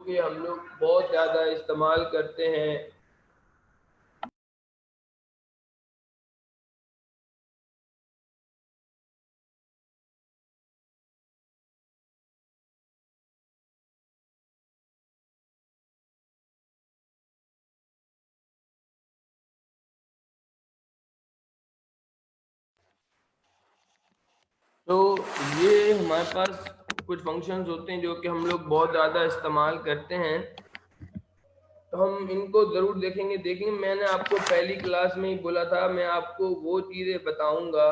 कि हम लोग बहुत ज़्यादा इस्तेमाल करते हैं। तो ये हमारे पास कुछ फंक्शंस होते हैं जो कि हम लोग बहुत ज़्यादा इस्तेमाल करते हैं, तो हम इनको ज़रूर देखेंगे। मैंने आपको पहली क्लास में ही बोला था, मैं आपको वो चीज़ें बताऊंगा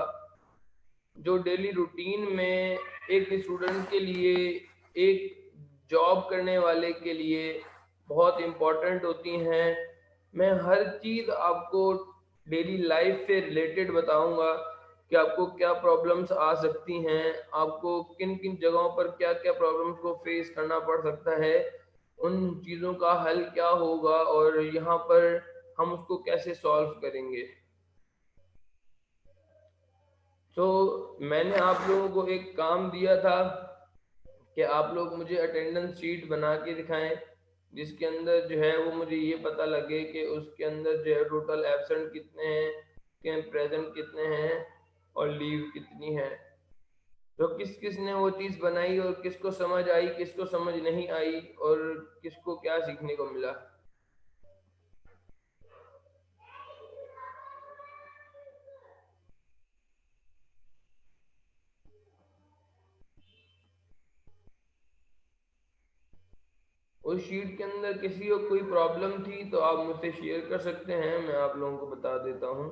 जो डेली रूटीन में एक स्टूडेंट के लिए, एक जॉब करने वाले के लिए बहुत इम्पोर्टेंट होती हैं। मैं हर चीज़ आपको डेली लाइफ से रिलेटेड बताऊंगा कि आपको क्या प्रॉब्लम्स आ सकती हैं, आपको किन किन जगहों पर क्या क्या प्रॉब्लम्स को फेस करना पड़ सकता है, उन चीज़ों का हल क्या होगा और यहाँ पर हम उसको कैसे सॉल्व करेंगे। तो मैंने आप लोगों को एक काम दिया था कि आप लोग मुझे अटेंडेंस शीट बना के दिखाएं, जिसके अंदर जो है वो मुझे ये पता लगे कि उसके अंदर जो है टोटल एब्सेंट कितने हैं, के प्रेजेंट कितने हैं और लीव कितनी है। तो किस किस ने वो चीज़ बनाई और किसको समझ आई, किसको समझ नहीं आई और किसको क्या सीखने को मिला। उस शीट के अंदर किसी को कोई प्रॉब्लम थी तो आप मुझसे शेयर कर सकते हैं, मैं आप लोगों को बता देता हूँ।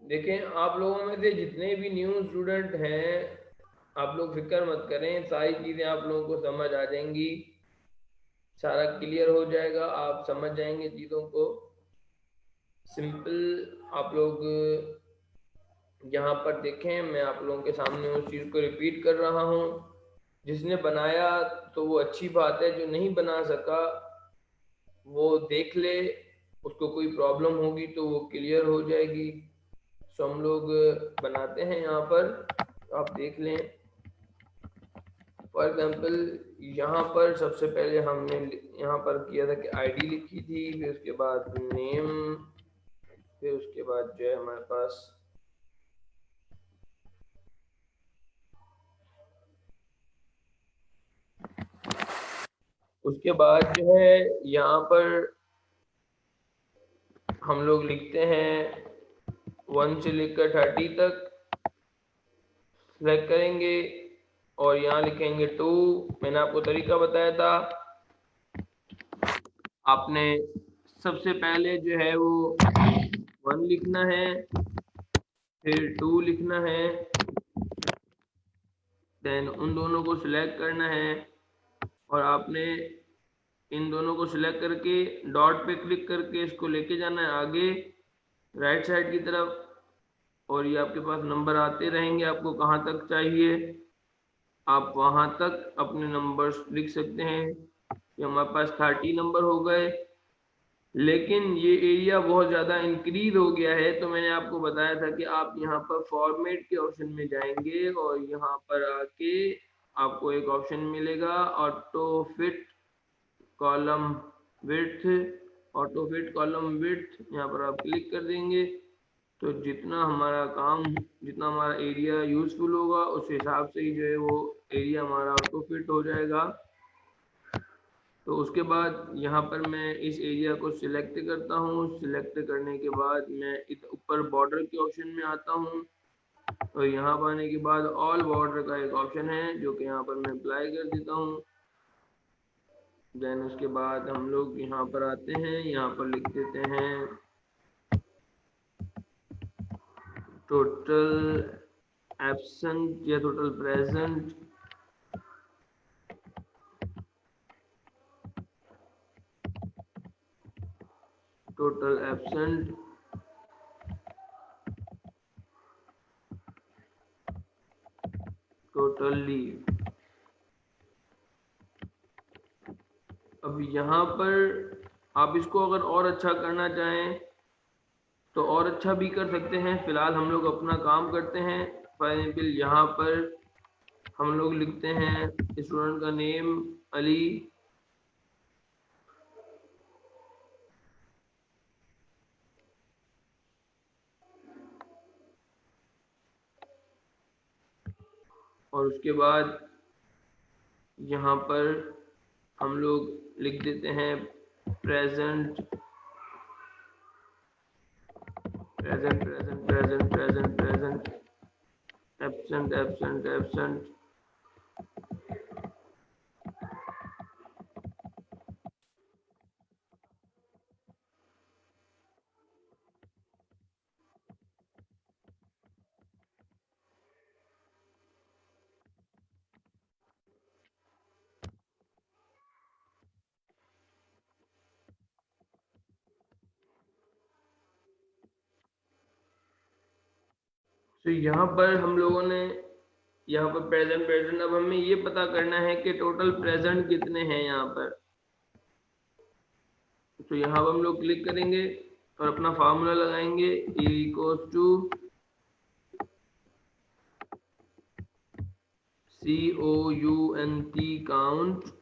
देखें, आप लोगों में से जितने भी न्यू स्टूडेंट हैं, आप लोग फिक्र मत करें, सारी चीज़ें आप लोगों को समझ आ जाएंगी, सारा क्लियर हो जाएगा, आप समझ जाएंगे चीज़ों को। सिंपल आप लोग यहाँ पर देखें, मैं आप लोगों के सामने उस चीज़ को रिपीट कर रहा हूँ। जिसने बनाया तो वो अच्छी बात है, जो नहीं बना सका वो देख ले, उसको कोई प्रॉब्लम होगी तो वो क्लियर हो जाएगी। सो हम लोग बनाते हैं यहाँ पर, आप देख लें। फॉर एग्जाम्पल यहाँ पर सबसे पहले हमने यहाँ पर किया था कि आईडी लिखी थी, फिर उसके बाद नेम, फिर उसके बाद जो है हमारे पास उसके बाद जो है यहाँ पर हम लोग लिखते हैं 1 से लेकर 30 तक सेलेक्ट करेंगे और यहाँ लिखेंगे 2। मैंने आपको तरीका बताया था, आपने सबसे पहले जो है वो 1 लिखना है, फिर 2 लिखना है, देन उन दोनों को सिलेक्ट करना है और आपने इन दोनों को सिलेक्ट करके डॉट पे क्लिक करके इसको लेके जाना है आगे राइट साइड की तरफ, और ये आपके पास नंबर आते रहेंगे। आपको कहाँ तक चाहिए आप वहाँ तक अपने नंबर्स लिख सकते हैं। ये हमारे पास 30 नंबर हो गए, लेकिन ये एरिया बहुत ज़्यादा इंक्रीज हो गया है, तो मैंने आपको बताया था कि आप यहाँ पर फॉर्मेट के ऑप्शन में जाएंगे और यहाँ पर आके आपको एक ऑप्शन मिलेगा auto fit column width. Auto fit column width यहाँ पर आप क्लिक कर देंगे तो जितना हमारा काम, जितना हमारा एरिया यूजफुल होगा उस हिसाब से ही जो है वो एरिया हमारा ऑटो फिट हो जाएगा। तो उसके बाद यहाँ पर मैं इस एरिया को सिलेक्ट करता हूँ। सिलेक्ट करने के बाद मैं ऊपर बॉर्डर के ऑप्शन में आता हूँ। तो यहाँ पर आने के बाद ऑल बॉर्डर का एक ऑप्शन है जो कि यहाँ पर मैं अप्लाई कर देता हूँ। देन उसके बाद हम लोग यहाँ पर आते हैं, यहाँ पर लिख देते हैं टोटल एब्सेंट या total present. Total absent, total leave. अब यहाँ पर आप इसको अगर और अच्छा करना चाहें तो और अच्छा भी कर सकते हैं। फिलहाल हम लोग अपना काम करते हैं। फॉर एग्जाम्पल यहाँ पर हम लोग लिखते हैं स्टूडेंट का नेम अली, और उसके बाद यहाँ पर हम लोग लिख देते हैं present present present present present present absent absent absent. तो यहाँ पर हम लोगों ने यहाँ पर प्रेजेंट प्रेजेंट, अब हमें ये पता करना है कि टोटल प्रेजेंट कितने हैं यहाँ पर। तो यहाँ पर हम लोग क्लिक करेंगे और अपना फार्मूला लगाएंगे इक्वल्स टू COUNT काउंट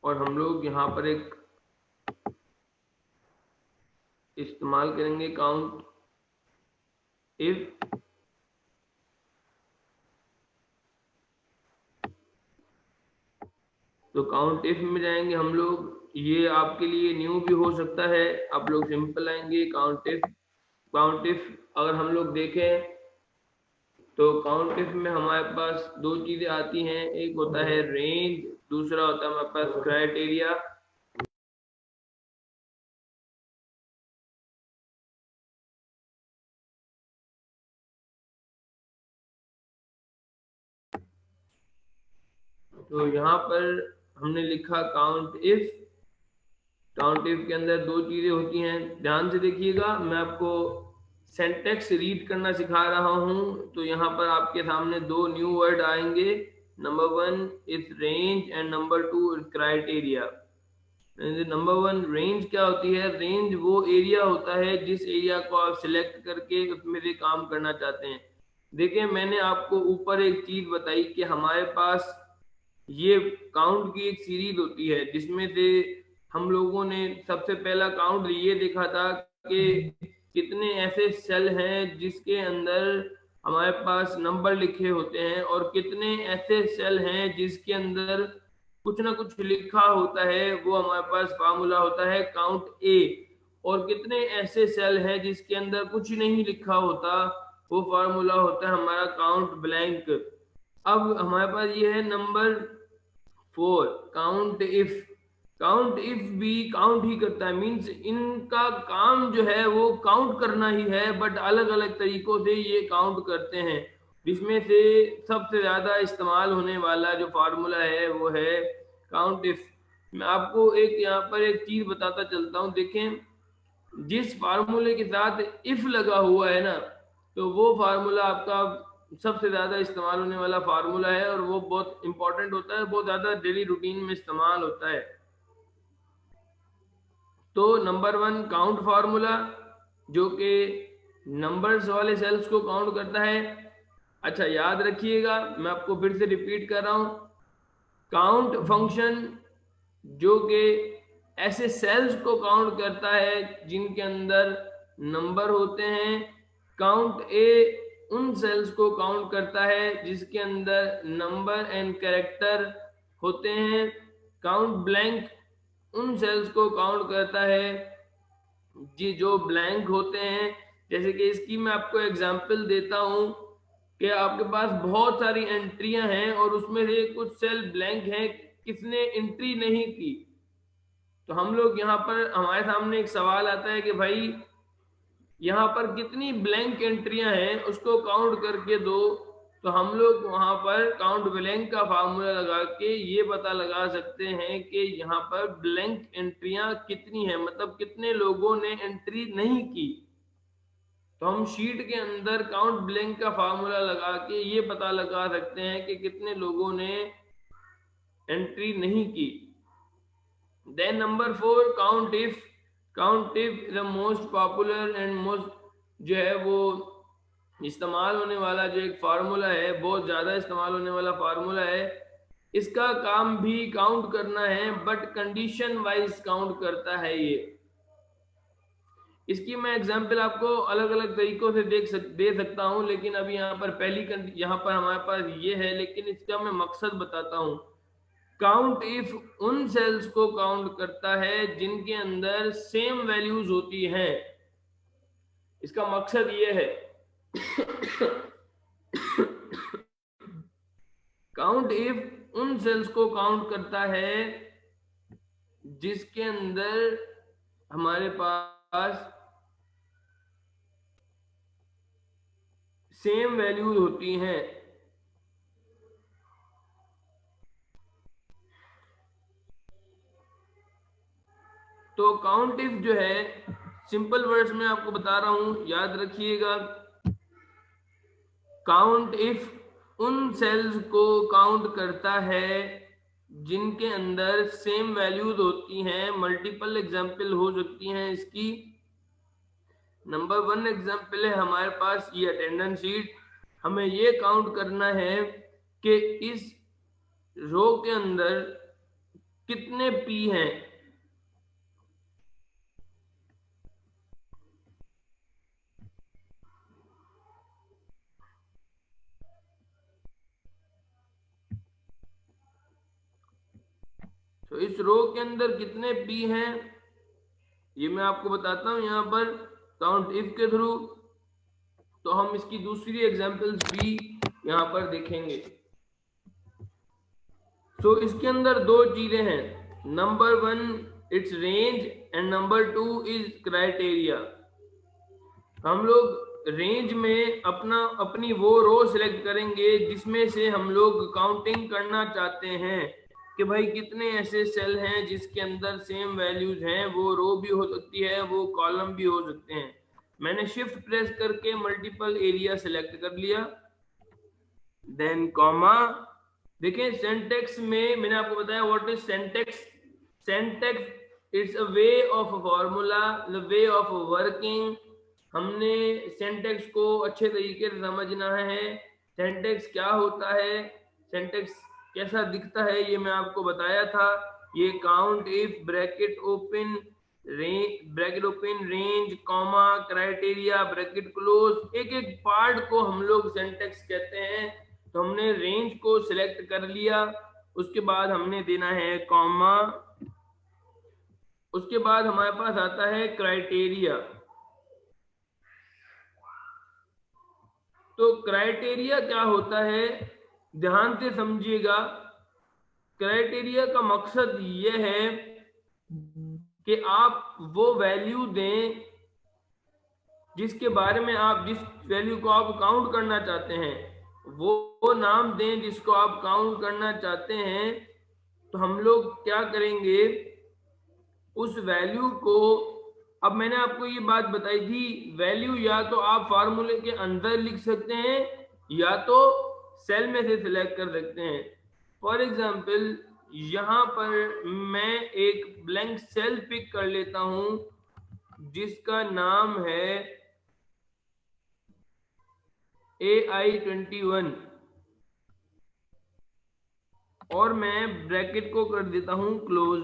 और हम लोग यहाँ पर एक इस्तेमाल करेंगे काउंट इफ। तो काउंट इफ में जाएंगे हम लोग, ये आपके लिए न्यू भी हो सकता है, आप लोग सिंपल आएंगे काउंट इफ। काउंट इफ अगर हम लोग देखें तो काउंट इफ में हमारे पास दो चीजें आती हैं, एक होता है रेंज, दूसरा होता है हमारे पास क्राइटेरिया। तो यहाँ पर हमने लिखा काउंट इफ। काउंट इफ के अंदर दो चीजें होती हैं, ध्यान से देखिएगा, मैं आपको सेंटेक्स रीड करना सिखा रहा हूँ। तो यहाँ पर आपके सामने दो न्यू वर्ड आएंगे, number 1 is range and number 2 is criteria. Number 1 range क्या होती है? रेंज वो एरिया होता है जिस एरिया को आप सिलेक्ट करके उसमें से काम करना चाहते हैं। देखिए मैंने आपको ऊपर एक चीज बताई कि हमारे पास ये काउंट की एक सीरीज होती है जिसमें से हम लोगों ने सबसे पहला काउंट ये देखा था कि कितने ऐसे सेल हैं जिसके अंदर हमारे पास नंबर लिखे होते हैं, और कितने ऐसे सेल हैं जिसके अंदर कुछ ना कुछ लिखा होता है, वो हमारे पास फार्मूला होता है काउंट ए। और कितने ऐसे सेल हैं जिसके अंदर कुछ नहीं लिखा होता, वो फार्मूला होता है हमारा काउंट ब्लैंक। अब हमारे पास ये है number 4 count if. Count if भी काउंट ही करता है, मींस इनका काम जो है वो काउंट करना ही है, बट अलग अलग तरीकों से ये काउंट करते हैं। जिसमें से सबसे ज्यादा इस्तेमाल होने वाला जो फार्मूला है वो है काउंट इफ। मैं आपको एक यहाँ पर एक चीज बताता चलता हूँ। देखें जिस फार्मूले के साथ इफ लगा हुआ है ना, तो वो फार्मूला आपका सबसे ज्यादा इस्तेमाल होने वाला फार्मूला है, और वो बहुत इंपॉर्टेंट होता है, बहुत ज्यादा डेली रूटीन में इस्तेमाल होता है। तो नंबर 1 काउंट फार्मूला जो कि नंबर्स वाले सेल्स को काउंट करता है। अच्छा याद रखिएगा, मैं आपको फिर से रिपीट कर रहा हूं, काउंट फंक्शन जो कि ऐसे सेल्स को काउंट करता है जिनके अंदर नंबर होते हैं। काउंट ए उन सेल्स को काउंट करता है जिसके अंदर नंबर एंड कैरेक्टर होते हैं। काउंट ब्लैंक उन सेल्स को काउंट करता है जी जो ब्लैंक होते हैं। जैसे कि इसकी मैं आपको एग्जांपल देता हूं कि आपके पास बहुत सारी एंट्रियां हैं और उसमें से कुछ सेल ब्लैंक हैं, किसने एंट्री नहीं की। तो हम लोग यहाँ पर हमारे सामने एक सवाल आता है कि भाई यहाँ पर कितनी ब्लैंक एंट्रियां हैं उसको काउंट करके दो। तो हम लोग वहां पर काउंट ब्लैंक का फार्मूला लगा के ये पता लगा सकते हैं कि यहाँ पर ब्लैंक एंट्रियां कितनी हैं, मतलब कितने लोगों ने एंट्री नहीं की। तो हम शीट के अंदर काउंट ब्लैंक का फार्मूला लगा के ये पता लगा सकते हैं कि कितने लोगों ने एंट्री नहीं की। Then number 4 count if. Count if the most popular and most जो है वो इस्तेमाल होने वाला जो एक फार्मूला है, बहुत ज़्यादा इस्तेमाल होने वाला फार्मूला है। इसका काम भी काउंट करना है बट कंडीशन वाइज काउंट करता है ये। इसकी मैं एग्जांपल आपको अलग अलग तरीकों से दे सकता हूं, लेकिन अभी यहाँ पर यहाँ पर हमारे पास ये है, लेकिन इसका मैं मकसद बताता हूं। काउंट इफ उन सेल्स को काउंट करता है जिनके अंदर सेम वैल्यूज होती हैं। इसका मकसद ये है काउंट इफ उन सेल्स को काउंट करता है जिसके अंदर हमारे पास सेम वैल्यूज होती हैं। तो काउंट इफ जो है सिंपल वर्ड्स में आपको बता रहा हूं, याद रखिएगा। काउंट इफ उन सेल्स को काउंट करता है जिनके अंदर सेम वैल्यूज होती हैं। मल्टीपल एग्जांपल हो सकती हैं इसकी। नंबर 1 एग्जांपल है हमारे पास ये अटेंडेंस शीट। हमें ये काउंट करना है कि इस रो के अंदर कितने पी हैं। तो इस रो के अंदर कितने पी हैं ये मैं आपको बताता हूं यहाँ पर काउंट इफ के थ्रू। तो हम इसकी दूसरी एग्जांपल्स भी यहाँ पर देखेंगे। तो इसके अंदर दो चीजें हैं। Number 1 it's range and number 2 is criteria. हम लोग रेंज में अपनी वो रो सिलेक्ट करेंगे जिसमें से हम लोग काउंटिंग करना चाहते हैं कि भाई कितने ऐसे सेल हैं जिसके अंदर सेम वैल्यूज हैं। वो रो भी हो सकती है, वो कॉलम भी हो सकते हैं। मैंने शिफ्ट प्रेस करके मल्टीपल एरिया सिलेक्ट कर लिया, देन कॉमा। देखिए सिंटैक्स में मैंने आपको बताया what is syntax. Syntax it's a way of a formula, the way of working. हमने सिंटैक्स को अच्छे तरीके से समझना है। सिंटैक्स क्या होता है, सिंटैक्स कैसा दिखता है, ये मैं आपको बताया था। ये count if bracket open range comma criteria bracket close, एक एक पार्ट को हम लोग सिंटैक्स कहते हैं। तो हमने रेंज को सिलेक्ट कर लिया, उसके बाद हमने देना है कॉमा, उसके बाद हमारे पास आता है क्राइटेरिया। तो क्राइटेरिया क्या होता है ध्यान से समझिएगा। क्राइटेरिया का मकसद ये है कि आप वो वैल्यू दें जिसके बारे में आप जिस वैल्यू को आप काउंट करना चाहते हैं, वो नाम दें जिसको आप काउंट करना चाहते हैं। तो हम लोग क्या करेंगे, उस वैल्यू को, अब मैंने आपको ये बात बताई थी, वैल्यू या तो आप फार्मूले के अंदर लिख सकते हैं या तो सेल में से सिलेक्ट कर सकते हैं। फॉर एग्जांपल यहाँ पर मैं एक ब्लैंक सेल पिक कर लेता हूं जिसका नाम है AI21 और मैं ब्रैकेट को कर देता हूं क्लोज।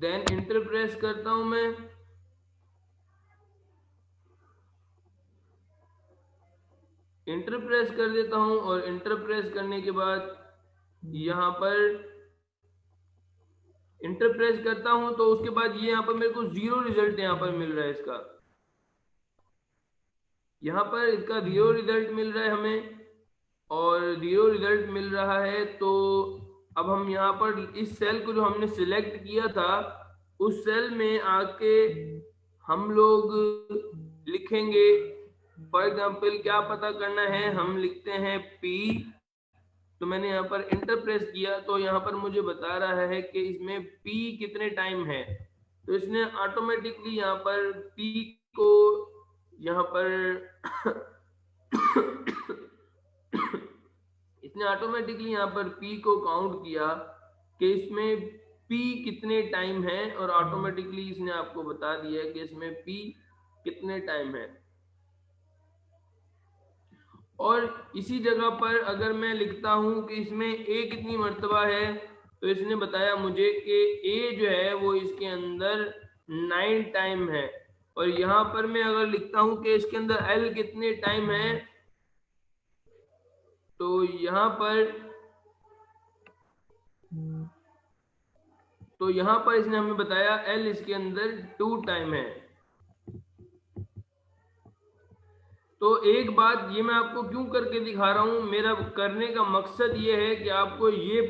देन इंटर प्रेस करता हूं मैं, इंटर प्रेस कर देता हूं और इंटर प्रेस करने के बाद यहां पर इंटर प्रेस करता हूं तो उसके बाद ये यहां पर मेरे को 0 रिजल्ट यहां पर मिल रहा है इसका, यहां पर इसका 0 रिजल्ट मिल रहा है हमें, और 0 रिजल्ट मिल रहा है। तो अब हम यहाँ पर इस सेल को जो हमने सिलेक्ट किया था उस सेल में आके हम लोग लिखेंगे, फॉर एग्जाम्पल क्या पता करना है, हम लिखते हैं P। तो मैंने यहाँ पर इंटर प्रेस किया तो यहाँ पर मुझे बता रहा है कि इसमें P कितने टाइम है। तो इसने ऑटोमेटिकली यहाँ पर P को यहाँ पर इसने ऑटोमेटिकली यहाँ पर P को काउंट किया कि इसमें P कितने टाइम है, और ऑटोमेटिकली इसने आपको बता दिया कि इसमें P कितने टाइम है। और इसी जगह पर अगर मैं लिखता हूं कि इसमें A कितनी मर्तबा है, तो इसने बताया मुझे कि A जो है वो इसके अंदर 9 टाइम है। और यहाँ पर मैं अगर लिखता हूं कि इसके अंदर L कितने टाइम है, तो यहाँ पर इसने हमें बताया L इसके अंदर 2 टाइम है। तो एक बात ये मैं आपको क्यों करके दिखा रहा हूं, मेरा करने का मकसद ये है कि आपको ये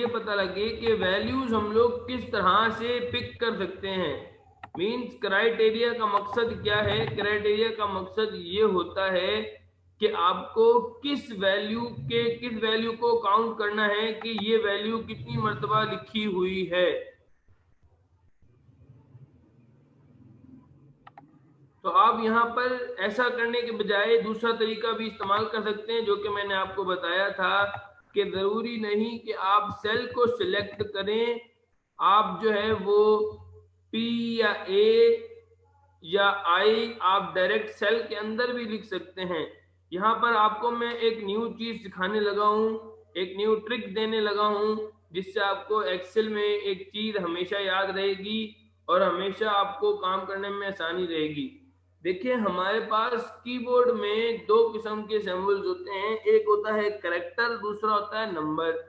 पता लगे कि वैल्यूज हम लोग किस तरह से पिक कर सकते हैं। मींस क्राइटेरिया का मकसद क्या है, क्राइटेरिया का मकसद ये होता है कि आपको किस वैल्यू को काउंट करना है कि ये वैल्यू कितनी मर्तबा लिखी हुई है। तो आप यहाँ पर ऐसा करने के बजाय दूसरा तरीका भी इस्तेमाल कर सकते हैं, जो कि मैंने आपको बताया था कि जरूरी नहीं कि आप सेल को सिलेक्ट करें, आप जो है वो P या A या I आप डायरेक्ट सेल के अंदर भी लिख सकते हैं। यहाँ पर आपको मैं एक न्यू चीज सिखाने लगा हूँ, एक न्यू ट्रिक देने लगा हूँ, जिससे आपको एक्सेल में एक चीज हमेशा याद रहेगी और हमेशा आपको काम करने में आसानी रहेगी। देखिए हमारे पास कीबोर्ड में 2 किस्म के सिंबल्स होते हैं, एक होता है कैरेक्टर, दूसरा होता है नंबर।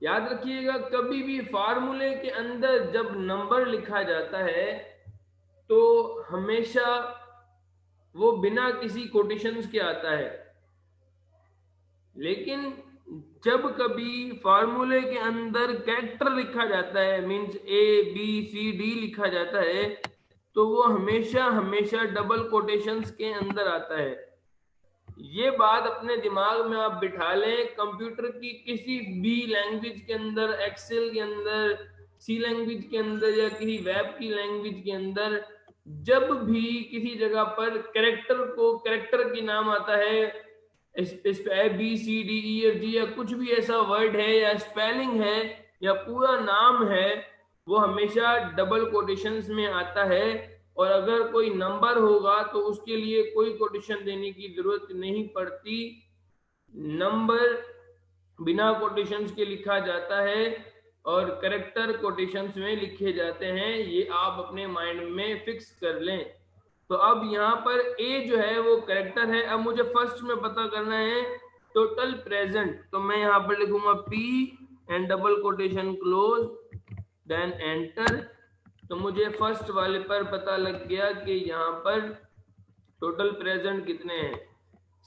याद रखिएगा कभी भी फार्मूले के अंदर जब नंबर लिखा जाता है तो हमेशा वो बिना किसी कोटेशंस के आता है, लेकिन जब कभी फार्मूले के अंदर कैरेक्टर लिखा जाता है, मींस ABCD लिखा जाता है, तो वो हमेशा डबल कोटेशंस के अंदर आता है। ये बात अपने दिमाग में आप बिठा लें, कंप्यूटर की किसी भी लैंग्वेज के अंदर, एक्सेल के अंदर, सी लैंग्वेज के अंदर या किसी वेब की लैंग्वेज के अंदर जब भी किसी जगह पर कैरेक्टर की नाम आता है, इस पे ABCDEFG या कुछ भी ऐसा वर्ड है या स्पेलिंग है या पूरा नाम है, वो हमेशा डबल कोटेशंस में आता है। और अगर कोई नंबर होगा तो उसके लिए कोई कोटेशन देने की जरूरत नहीं पड़ती, नंबर बिना कोटेशंस के लिखा जाता है और कैरेक्टर कोटेशंस में लिखे जाते हैं। ये आप अपने माइंड में फिक्स कर लें। तो अब यहाँ पर A जो है वो कैरेक्टर है। अब मुझे फर्स्ट में पता करना है टोटल प्रेजेंट, तो मैं यहाँ पर लिखूंगा P and double quotation close, then enter. तो मुझे फर्स्ट वाले पर पता लग गया कि यहाँ पर टोटल प्रेजेंट कितने हैं।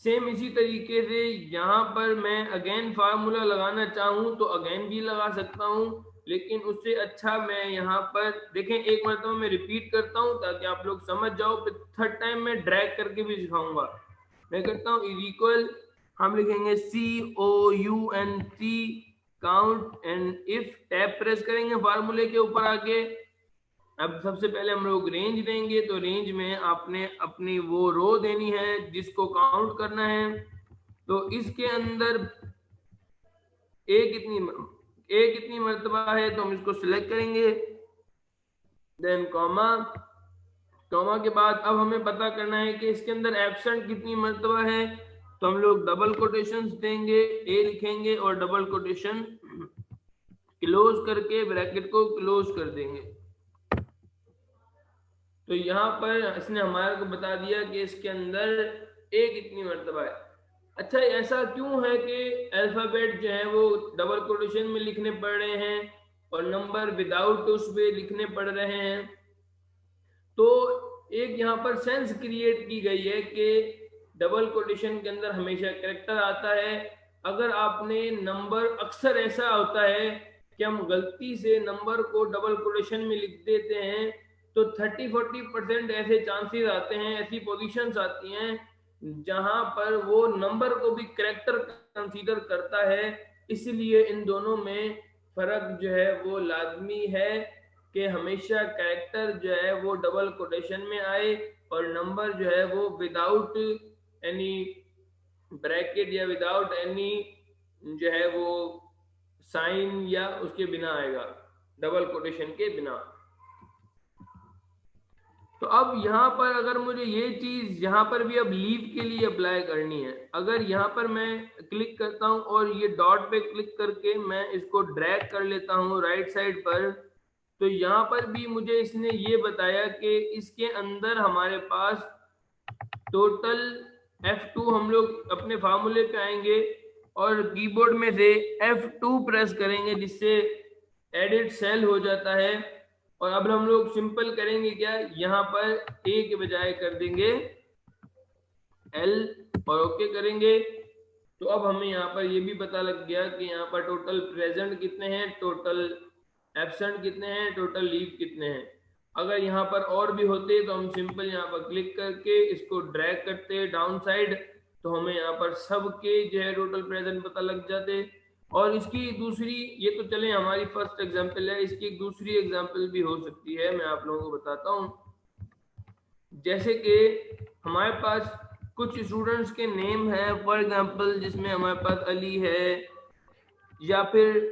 सेम इसी तरीके से यहाँ पर मैं अगेन फार्मूला लगाना चाहूँ तो अगेन भी लगा सकता हूँ, लेकिन उससे अच्छा मैं यहाँ पर देखें, एक मरतबा मैं रिपीट करता हूँ ताकि आप लोग समझ जाओ, फिर थर्ड टाइम मैं ड्रैग करके भी सिखाऊंगा। मैं करता हूँ इज इक्वल, हम लिखेंगे COUNT count and if, tab press करेंगे फार्मूले के ऊपर आके। अब सबसे पहले हम लोग रेंज देंगे, तो रेंज में आपने अपनी वो रो देनी है जिसको काउंट करना है। तो इसके अंदर ए कितनी मर्तबा है, तो हम इसको सिलेक्ट करेंगे, देन कॉमा के बाद अब हमें पता करना है कि इसके अंदर एब्सेंट कितनी मर्तबा है। तो हम लोग डबल कोटेशन देंगे, ए लिखेंगे और डबल कोटेशन क्लोज करके ब्रैकेट को क्लोज कर देंगे। तो यहाँ पर इसने हमारे को बता दिया कि इसके अंदर ए कितनी मर्तबा है। अच्छा, ऐसा क्यों है कि अल्फाबेट जो है वो डबल कोटेशन में लिखने पड़ रहे हैं और नंबर विदाउट उसमें लिखने पड़ रहे हैं? तो एक यहाँ पर सेंस क्रिएट की गई है कि डबल कोटेशन के अंदर हमेशा कैरेक्टर आता है। अगर आपने नंबर, अक्सर ऐसा होता है कि हम गलती से नंबर को डबल कोटेशन में लिख देते हैं, तो 30-40% ऐसे चांसेस आते हैं, ऐसी पोजीशंस आती हैं जहां पर वो नंबर को भी कैरेक्टर कंसीडर करता है। इसलिए इन दोनों में फर्क जो है वो लाजमी है कि हमेशा कैरेक्टर जो है वो डबल कोटेशन में आए और नंबर जो है वो विदाउट एनी ब्रैकेट या विदाउट एनी जो है वो साइन या उसके बिना आएगा, डबल कोटेशन के बिना। तो अब यहाँ पर अगर मुझे ये चीज यहाँ पर भी अब लीव के लिए अप्लाई करनी है, अगर यहाँ पर मैं क्लिक करता हूँ और ये डॉट पे क्लिक करके मैं इसको ड्रैग कर लेता हूँ राइट साइड पर, तो यहाँ पर भी मुझे इसने ये बताया कि इसके अंदर हमारे पास टोटल F2, हम लोग अपने फार्मूले पे आएंगे और कीबोर्ड में से F2 प्रेस करेंगे जिससे एडिट सेल हो जाता है। और अब हम लोग सिंपल करेंगे क्या, यहाँ पर ए के बजाय कर देंगे एल और ओके करेंगे। तो अब हमें यहाँ पर ये भी पता लग गया कि यहाँ पर टोटल प्रेजेंट कितने हैं, टोटल एब्सेंट कितने हैं, टोटल लीव कितने हैं। अगर यहाँ पर और भी होते तो हम सिंपल यहाँ पर क्लिक करके इसको ड्रैग करते डाउन साइड, तो हमें यहाँ पर सबके जो है टोटल प्रेजेंट पता लग जाते। और इसकी दूसरी, ये तो चले हमारी फर्स्ट एग्जांपल है, इसकी एक दूसरी एग्जांपल भी हो सकती है, मैं आप लोगों को बताता हूँ। जैसे कि हमारे पास कुछ स्टूडेंट्स के नेम है, फॉर एग्जांपल जिसमें हमारे पास अली है, या फिर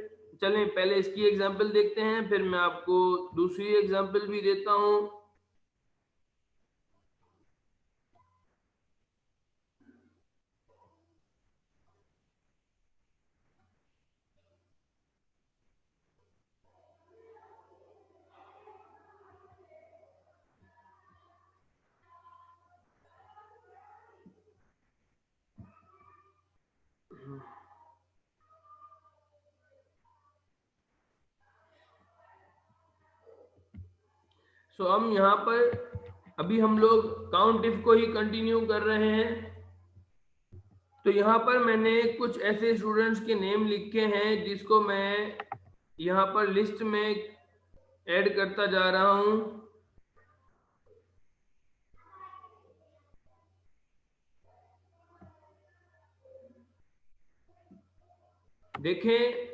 चलें पहले इसकी एग्जांपल देखते हैं, फिर मैं आपको दूसरी एग्जांपल भी देता हूँ। सो हम यहाँ पर अभी हम लोग काउंट इफ को ही कंटिन्यू कर रहे हैं। तो यहाँ पर मैंने कुछ ऐसे स्टूडेंट्स के नेम लिखे हैं जिसको मैं यहाँ पर लिस्ट में ऐड करता जा रहा हूँ। देखें,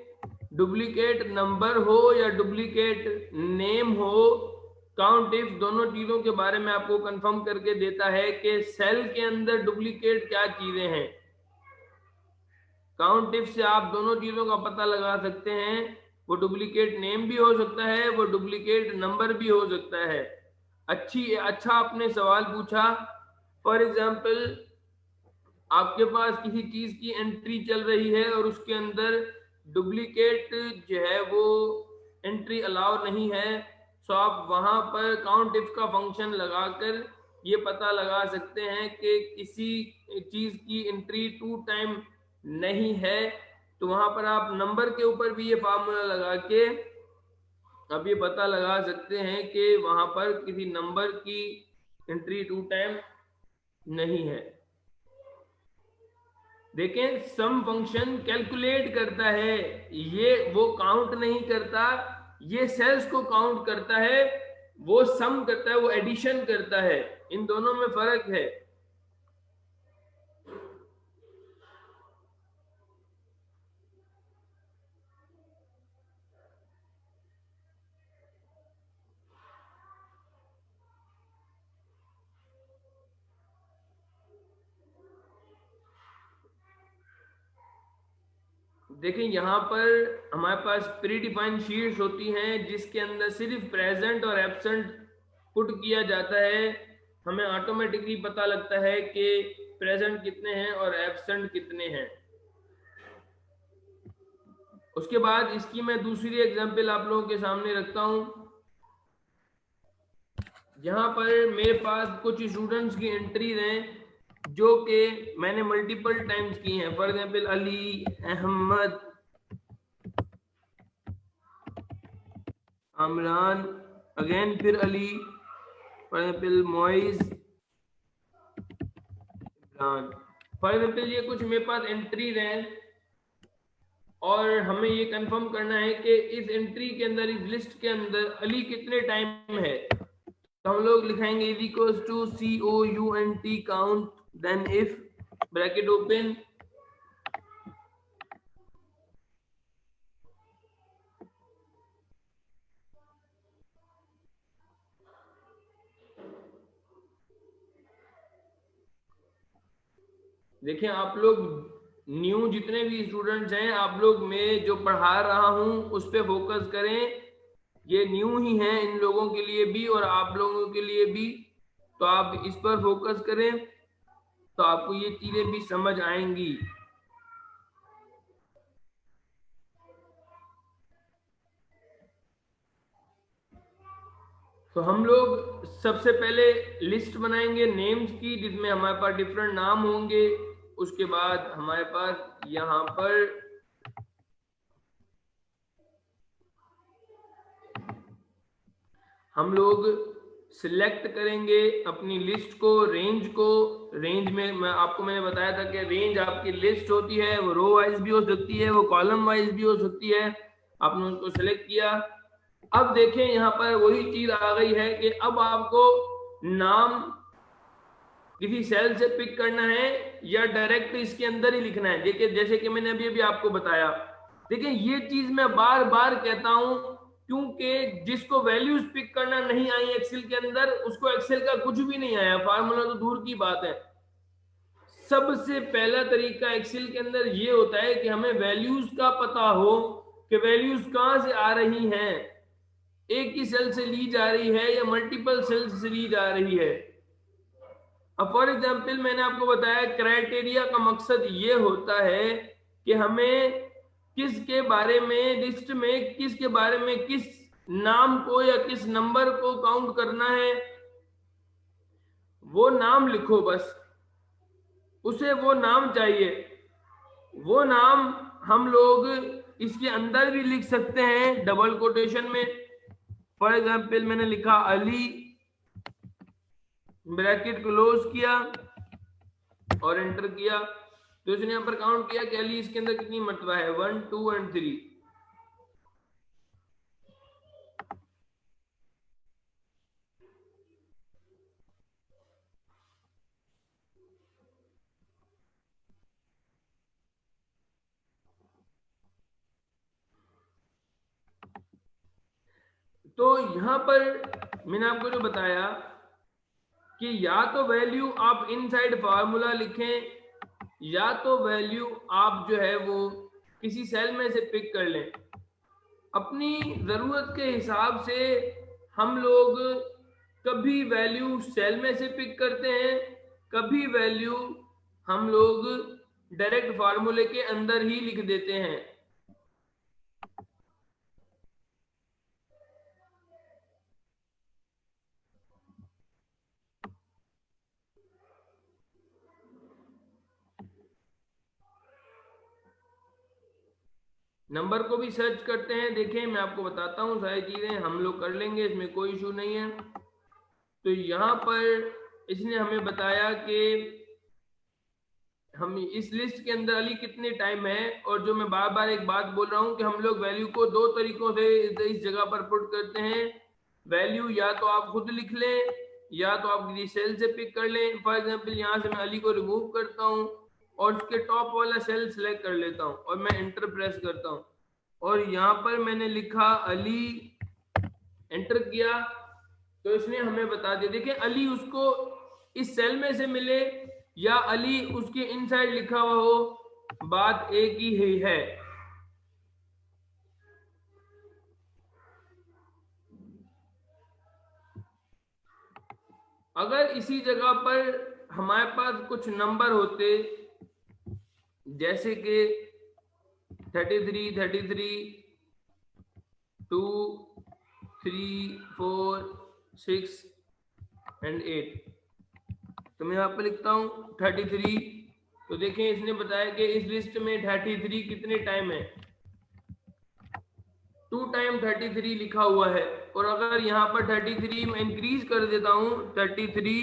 डुप्लीकेट नंबर हो या डुप्लीकेट नेम हो, काउंट इफ दोनों चीजों के बारे में आपको कंफर्म करके देता है कि सेल के अंदर डुप्लीकेट क्या चीजें हैं। काउंट इफ से आप दोनों चीजों का पता लगा सकते हैं, वो डुप्लीकेट नेम भी हो सकता है, वो डुप्लीकेट नंबर भी हो सकता है। अच्छा आपने सवाल पूछा। फॉर एग्जाम्पल आपके पास किसी चीज की एंट्री चल रही है और उसके अंदर डुप्लीकेट जो है वो एंट्री अलाउ नहीं है, तो आप वहां पर काउंट इफ का फंक्शन लगाकर ये पता लगा सकते हैं कि किसी चीज की एंट्री 2 टाइम नहीं है। तो वहां पर आप नंबर के ऊपर भी ये फार्मूला लगा के अब ये पता लगा सकते हैं कि वहां पर किसी नंबर की एंट्री 2 टाइम नहीं है। देखें, सम फंक्शन कैलकुलेट करता है, ये वो काउंट नहीं करता, ये सेल्स को काउंट करता है, वो सम करता है, वो एडिशन करता है। इन दोनों में फर्क है। देखिए, यहाँ पर हमारे पास प्री डिफाइंड शीट्स होती हैं जिसके अंदर सिर्फ प्रेजेंट और एब्सेंट पुट किया जाता है। हमें ऑटोमेटिकली पता लगता है कि प्रेजेंट कितने हैं और एब्सेंट कितने हैं। उसके बाद इसकी मैं दूसरी एग्जांपल आप लोगों के सामने रखता हूं, जहां पर मेरे पास कुछ स्टूडेंट्स की एंट्रीज हैं जो कि मैंने मल्टीपल टाइम्स की हैं। For example Ali, Ahmed, Amran, again फिर Ali, for example Moiz, Imran. For example ये कुछ मेरे पास एंट्रीज हैं और हमें ये कंफर्म करना है कि इस एंट्री के अंदर, इस लिस्ट के अंदर अली कितने टाइम है। तो हम लोग लिखेंगे is equals to COUNT count, then if bracket open देखिए आप लोग न्यू जितने भी स्टूडेंट्स हैं, आप लोग मैं जो पढ़ा रहा हूं उस पर फोकस करें। ये न्यू ही हैं इन लोगों के लिए भी और आप लोगों के लिए भी, तो आप इस पर फोकस करें तो आपको ये चीजें भी समझ आएंगी। तो हम लोग सबसे पहले लिस्ट बनाएंगे नेम्स की, जिसमें हमारे पास डिफरेंट नाम होंगे। उसके बाद हमारे पास यहाँ पर हम लोग सिलेक्ट करेंगे अपनी लिस्ट को, रेंज को। रेंज में मैंने बताया था कि रेंज आपकी लिस्ट होती है, वो रो वाइज भी हो सकती है, वो कॉलम वाइज भी हो सकती है। आपने उसको सिलेक्ट किया। अब देखें यहाँ पर वही चीज आ गई है कि अब आपको नाम किसी सेल से पिक करना है या डायरेक्ट इसके अंदर ही लिखना है। देखिए जैसे कि मैंने अभी आपको बताया, देखिए ये चीज मैं बार बार कहता हूं क्योंकि जिसको वैल्यूज पिक करना नहीं आई एक्सेल के अंदर, उसको एक्सेल का कुछ भी नहीं आया, फार्मूला तो दूर की बात है। सबसे पहला तरीका एक्सेल के अंदर ये होता है कि हमें वैल्यूज का पता हो कि वैल्यूज कहां से आ रही हैं, एक ही सेल से ली जा रही है या मल्टीपल सेल से ली जा रही है। अब फॉर एग्जाम्पल मैंने आपको बताया क्राइटेरिया का मकसद ये होता है कि हमें किसके बारे में, लिस्ट में किसके बारे में, किस नाम को या किस नंबर को काउंट करना है, वो नाम लिखो बस, उसे वो नाम चाहिए। वो नाम हम लोग इसके अंदर भी लिख सकते हैं डबल कोटेशन में। फॉर एग्जाम्पल मैंने लिखा अली, ब्रैकेट क्लोज किया और एंटर किया, तो इसने यहाँ पर काउंट किया कि अली इसके अंदर कितनी मर्तबा है, 1 2 एंड 3। तो यहां पर मैंने आपको जो बताया कि या तो वैल्यू आप इनसाइड फार्मूला लिखें या तो वैल्यू आप जो है वो किसी सेल में से पिक कर लें। अपनी जरूरत के हिसाब से हम लोग कभी वैल्यू सेल में से पिक करते हैं, कभी वैल्यू हम लोग डायरेक्ट फार्मूले के अंदर ही लिख देते हैं। नंबर को भी सर्च करते हैं, देखें मैं आपको बताता हूँ सारी चीजें हम लोग कर लेंगे, इसमें कोई इशू नहीं है। तो यहाँ पर इसने हमें बताया कि हम इस लिस्ट के अंदर अली कितने टाइम है, और जो मैं बार बार एक बात बोल रहा हूँ कि हम लोग वैल्यू को दो तरीकों से इस जगह पर पुट करते हैं। वैल्यू या तो आप खुद लिख लें या तो आप किसी सेल से पिक कर लें। फॉर एग्जाम्पल यहाँ से मैं अली को रिमूव करता हूँ और उसके टॉप वाला सेल सेलेक्ट कर लेता हूँ और मैं एंटर प्रेस करता हूँ और यहाँ पर मैंने लिखा अली, एंटर किया तो इसने हमें बता दिया। देखिए अली उसको इस सेल में से मिले या अली उसके इनसाइड लिखा हुआ हो, बात एक ही है। अगर इसी जगह पर हमारे पास कुछ नंबर होते जैसे कि 33, 2, 3, 4, 6 एंड 8। तो मैं यहाँ पर लिखता हूँ 33। तो देखें इसने बताया कि इस लिस्ट में 33 कितने टाइम है, 2 टाइम 33 लिखा हुआ है। और अगर यहाँ पर 33 में इंक्रीज कर देता हूँ 33,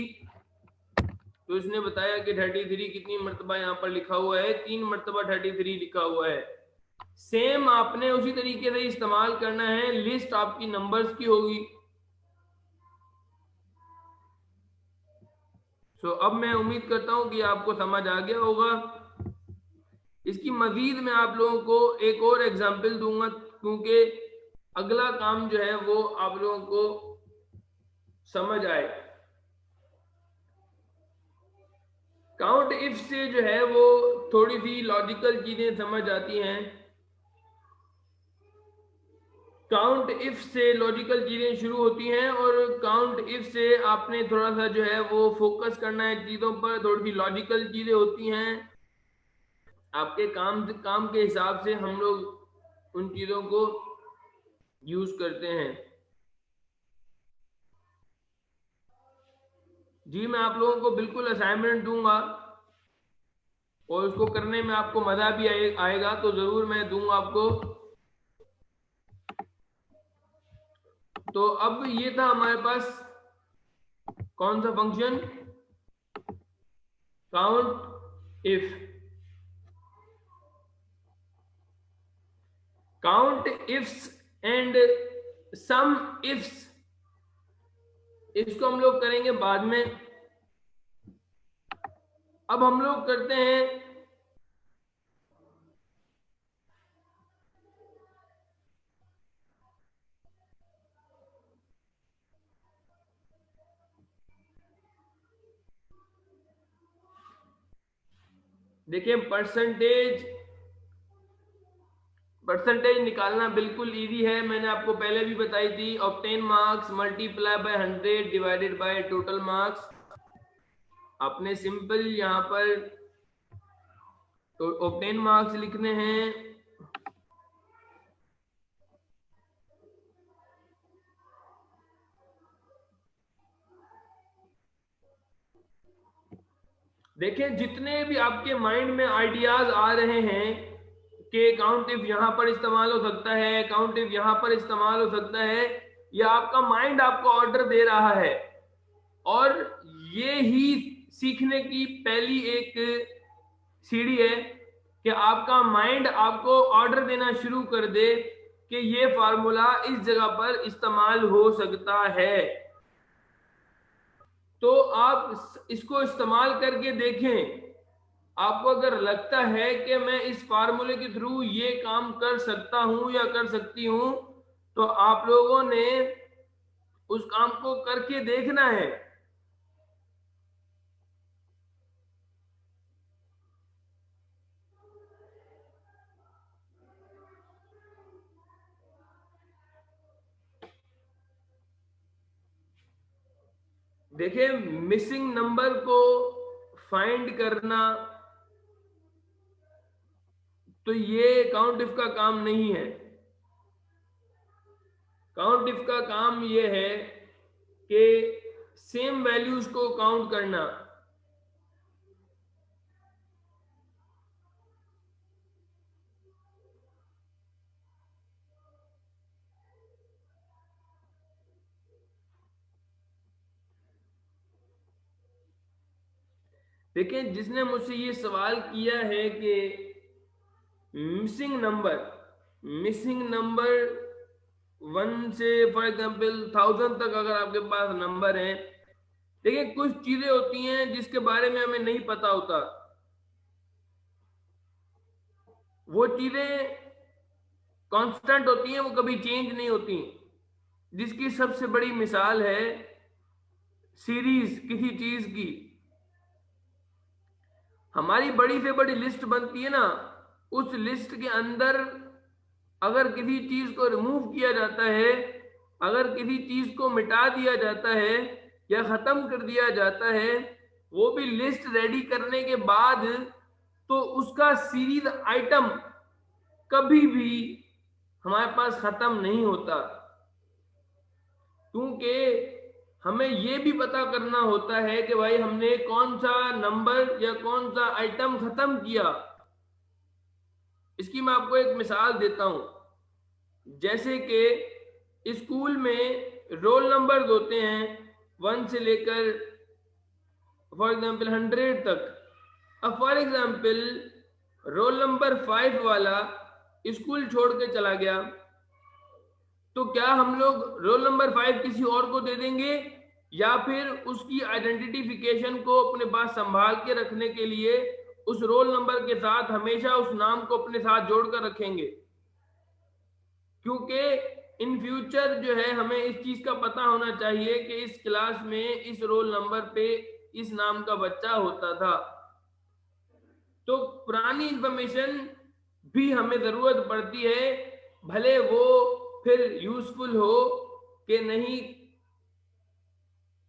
तो इसने बताया कि 33 कितनी मरतबा यहाँ पर लिखा हुआ है, 3 मरतबा 33 लिखा हुआ है। सेम आपने उसी तरीके से इस्तेमाल करना है, लिस्ट आपकी नंबर्स की होगी। अब मैं उम्मीद करता हूं कि आपको समझ आ गया होगा। इसकी मजीद मैं आप लोगों को एक और एग्जांपल दूंगा, क्योंकि अगला काम जो है वो आप लोगों को समझ आए। काउंट इफ से जो है वो थोड़ी सी लॉजिकल चीजें समझ आती हैं। काउंट इफ से लॉजिकल चीजें शुरू होती हैं, और काउंट इफ से आपने थोड़ा सा जो है वो फोकस करना है चीजों पर। थोड़ी सी लॉजिकल चीजें होती हैं, आपके काम के हिसाब से हम लोग उन चीजों को यूज करते हैं। जी मैं आप लोगों को बिल्कुल असाइनमेंट दूंगा, और उसको करने में आपको मजा भी आएगा, तो जरूर मैं दूंगा आपको। तो अब ये था हमारे पास कौन सा function, count if. Count ifs and sum ifs, इसको हम लोग करेंगे बाद में। अब हम लोग करते हैं देखिए परसेंटेज निकालना बिल्कुल इजी है। मैंने आपको पहले भी बताई थी, obtain marks multiply by 100 divided by total marks. आपने सिंपल यहाँ पर तो ऑब्टेन मार्क्स लिखने हैं। देखिए जितने भी आपके माइंड में आइडियाज आ रहे हैं कि काउंट इफ यहाँ पर इस्तेमाल हो सकता है, काउंट इफ यहाँ पर इस्तेमाल हो सकता है, या आपका माइंड आपको ऑर्डर दे रहा है। और ये ही सीखने की पहली एक सीढ़ी है कि आपका माइंड आपको ऑर्डर देना शुरू कर दे कि ये फार्मूला इस जगह पर इस्तेमाल हो सकता है। तो आप इसको इस्तेमाल करके देखें। आपको अगर लगता है कि मैं इस फार्मूले के थ्रू ये काम कर सकता हूं या कर सकती हूं, तो आप लोगों ने उस काम को करके देखना है। देखिए मिसिंग नंबर को फाइंड करना, तो ये काउंट इफ का काम नहीं है। काउंट इफ का काम ये है कि सेम वैल्यूज को काउंट करना। देखिए जिसने मुझसे ये सवाल किया है कि मिसिंग नंबर 1 से फॉर एग्जांपल 1000 तक अगर आपके पास नंबर है, देखिए कुछ चीजें होती हैं जिसके बारे में हमें नहीं पता होता। वो चीजें कांस्टेंट होती हैं, वो कभी चेंज नहीं होती। जिसकी सबसे बड़ी मिसाल है सीरीज किसी चीज की। हमारी बड़ी से बड़ी लिस्ट बनती है ना, उस लिस्ट के अंदर अगर किसी चीज को रिमूव किया जाता है, अगर किसी चीज को मिटा दिया जाता है या खत्म कर दिया जाता है, वो भी लिस्ट रेडी करने के बाद, तो उसका सीरीज आइटम कभी भी हमारे पास खत्म नहीं होता, क्योंकि हमें ये भी पता करना होता है कि भाई हमने कौन सा नंबर या कौन सा आइटम खत्म किया। इसकी मैं आपको एक मिसाल देता हूं। जैसे कि स्कूल में रोल नंबर होते हैं 1 से लेकर फॉर एग्जाम्पल 100 तक। अब फॉर एग्जाम्पल रोल नंबर 5 वाला स्कूल छोड़ के चला गया, तो क्या हम लोग रोल नंबर 5 किसी और को दे देंगे, या फिर उसकी आइडेंटिफिकेशन को अपने पास संभाल के रखने के लिए उस रोल नंबर के साथ हमेशा उस नाम को अपने साथ जोड़कर रखेंगे? क्योंकि इन फ्यूचर जो है हमें इस चीज का पता होना चाहिए कि इस क्लास में इस रोल नंबर पे इस नाम का बच्चा होता था। तो पुरानी इंफॉर्मेशन भी हमें जरूरत पड़ती है, भले वो फिर यूजफुल हो कि नहीं,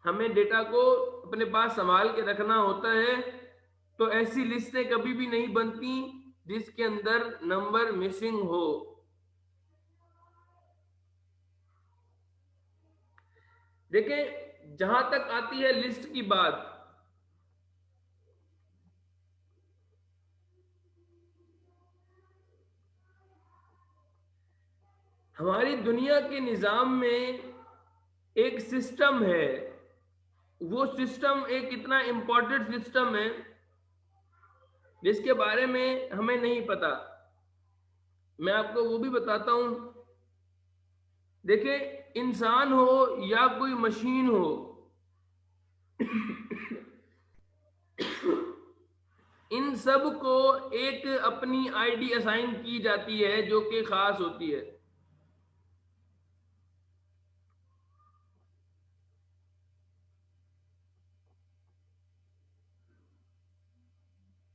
हमें डेटा को अपने पास संभाल के रखना होता है। तो ऐसी लिस्टें कभी भी नहीं बनती जिसके अंदर नंबर मिसिंग हो। देखें, जहां तक आती है लिस्ट की बात, हमारी दुनिया के निजाम में एक सिस्टम है। वो सिस्टम एक इतना इंपॉर्टेंट सिस्टम है जिसके बारे में हमें नहीं पता। मैं आपको वो भी बताता हूं। देखिए, इंसान हो या कोई मशीन हो, इन सब को एक अपनी आईडी असाइन की जाती है जो कि खास होती है।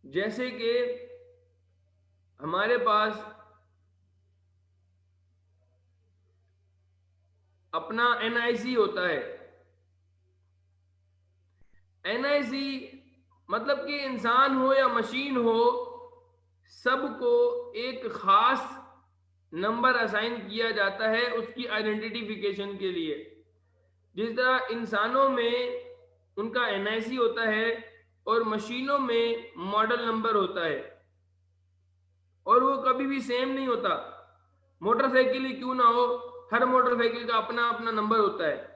जैसे कि हमारे पास अपना एनआईसी होता है। एनआईसी मतलब कि इंसान हो या मशीन हो, सबको एक खास नंबर असाइन किया जाता है उसकी आइडेंटिफिकेशन के लिए। जिस तरह इंसानों में उनका एनआईसी होता है और मशीनों में मॉडल नंबर होता है, और वो कभी भी सेम नहीं होता। मोटरसाइकिल ही क्यों ना हो, हर मोटरसाइकिल का अपना अपना नंबर होता है।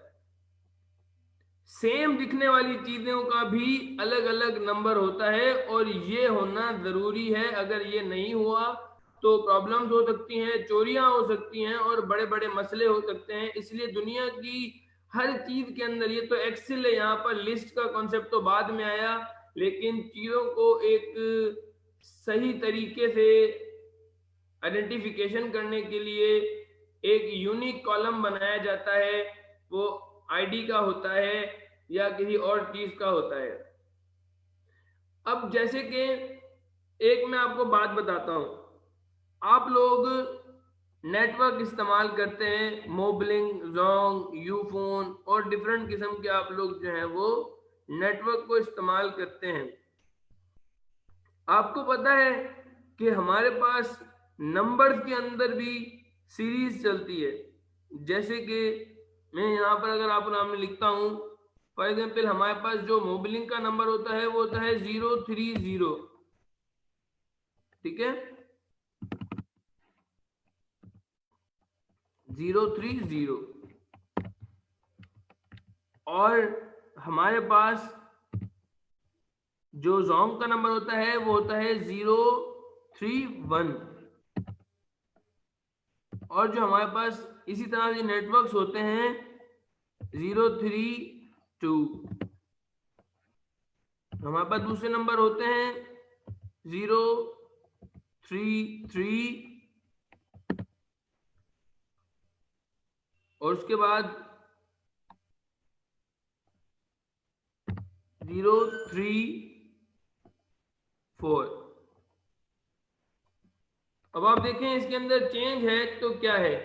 सेम दिखने वाली चीजों का भी अलग अलग नंबर होता है, और ये होना जरूरी है। अगर ये नहीं हुआ तो प्रॉब्लम्स हो सकती हैं, चोरियां हो सकती हैं और बड़े बड़े मसले हो सकते हैं। इसलिए दुनिया की हर चीज के अंदर, ये तो एक्सेल है, यहाँ पर लिस्ट का कॉन्सेप्ट तो बाद में आया, लेकिन चीजों को एक सही तरीके से आइडेंटिफिकेशन करने के लिए एक यूनिक कॉलम बनाया जाता है। वो आईडी का होता है या किसी और चीज का होता है। अब जैसे कि एक मैं आपको बात बताता हूं, आप लोग नेटवर्क इस्तेमाल करते हैं, मोबलिंग, जोंग, यूफोन और डिफरेंट किस्म के आप लोग जो हैं वो नेटवर्क को इस्तेमाल करते हैं। आपको पता है कि हमारे पास नंबर्स के अंदर भी सीरीज चलती है। जैसे कि मैं यहाँ पर अगर आपको नाम लिखता हूँ, फॉर एग्जाम्पल हमारे पास जो मोबलिंग का नंबर होता है वो होता है 030, ठीक है, 030। और हमारे पास जो जोंग का नंबर होता है वो होता है 031। और जो हमारे पास इसी तरह के नेटवर्क्स होते हैं 032। हमारे पास दूसरे नंबर होते हैं 033 और उसके बाद 034। अब आप देखें इसके अंदर चेंज है तो क्या है,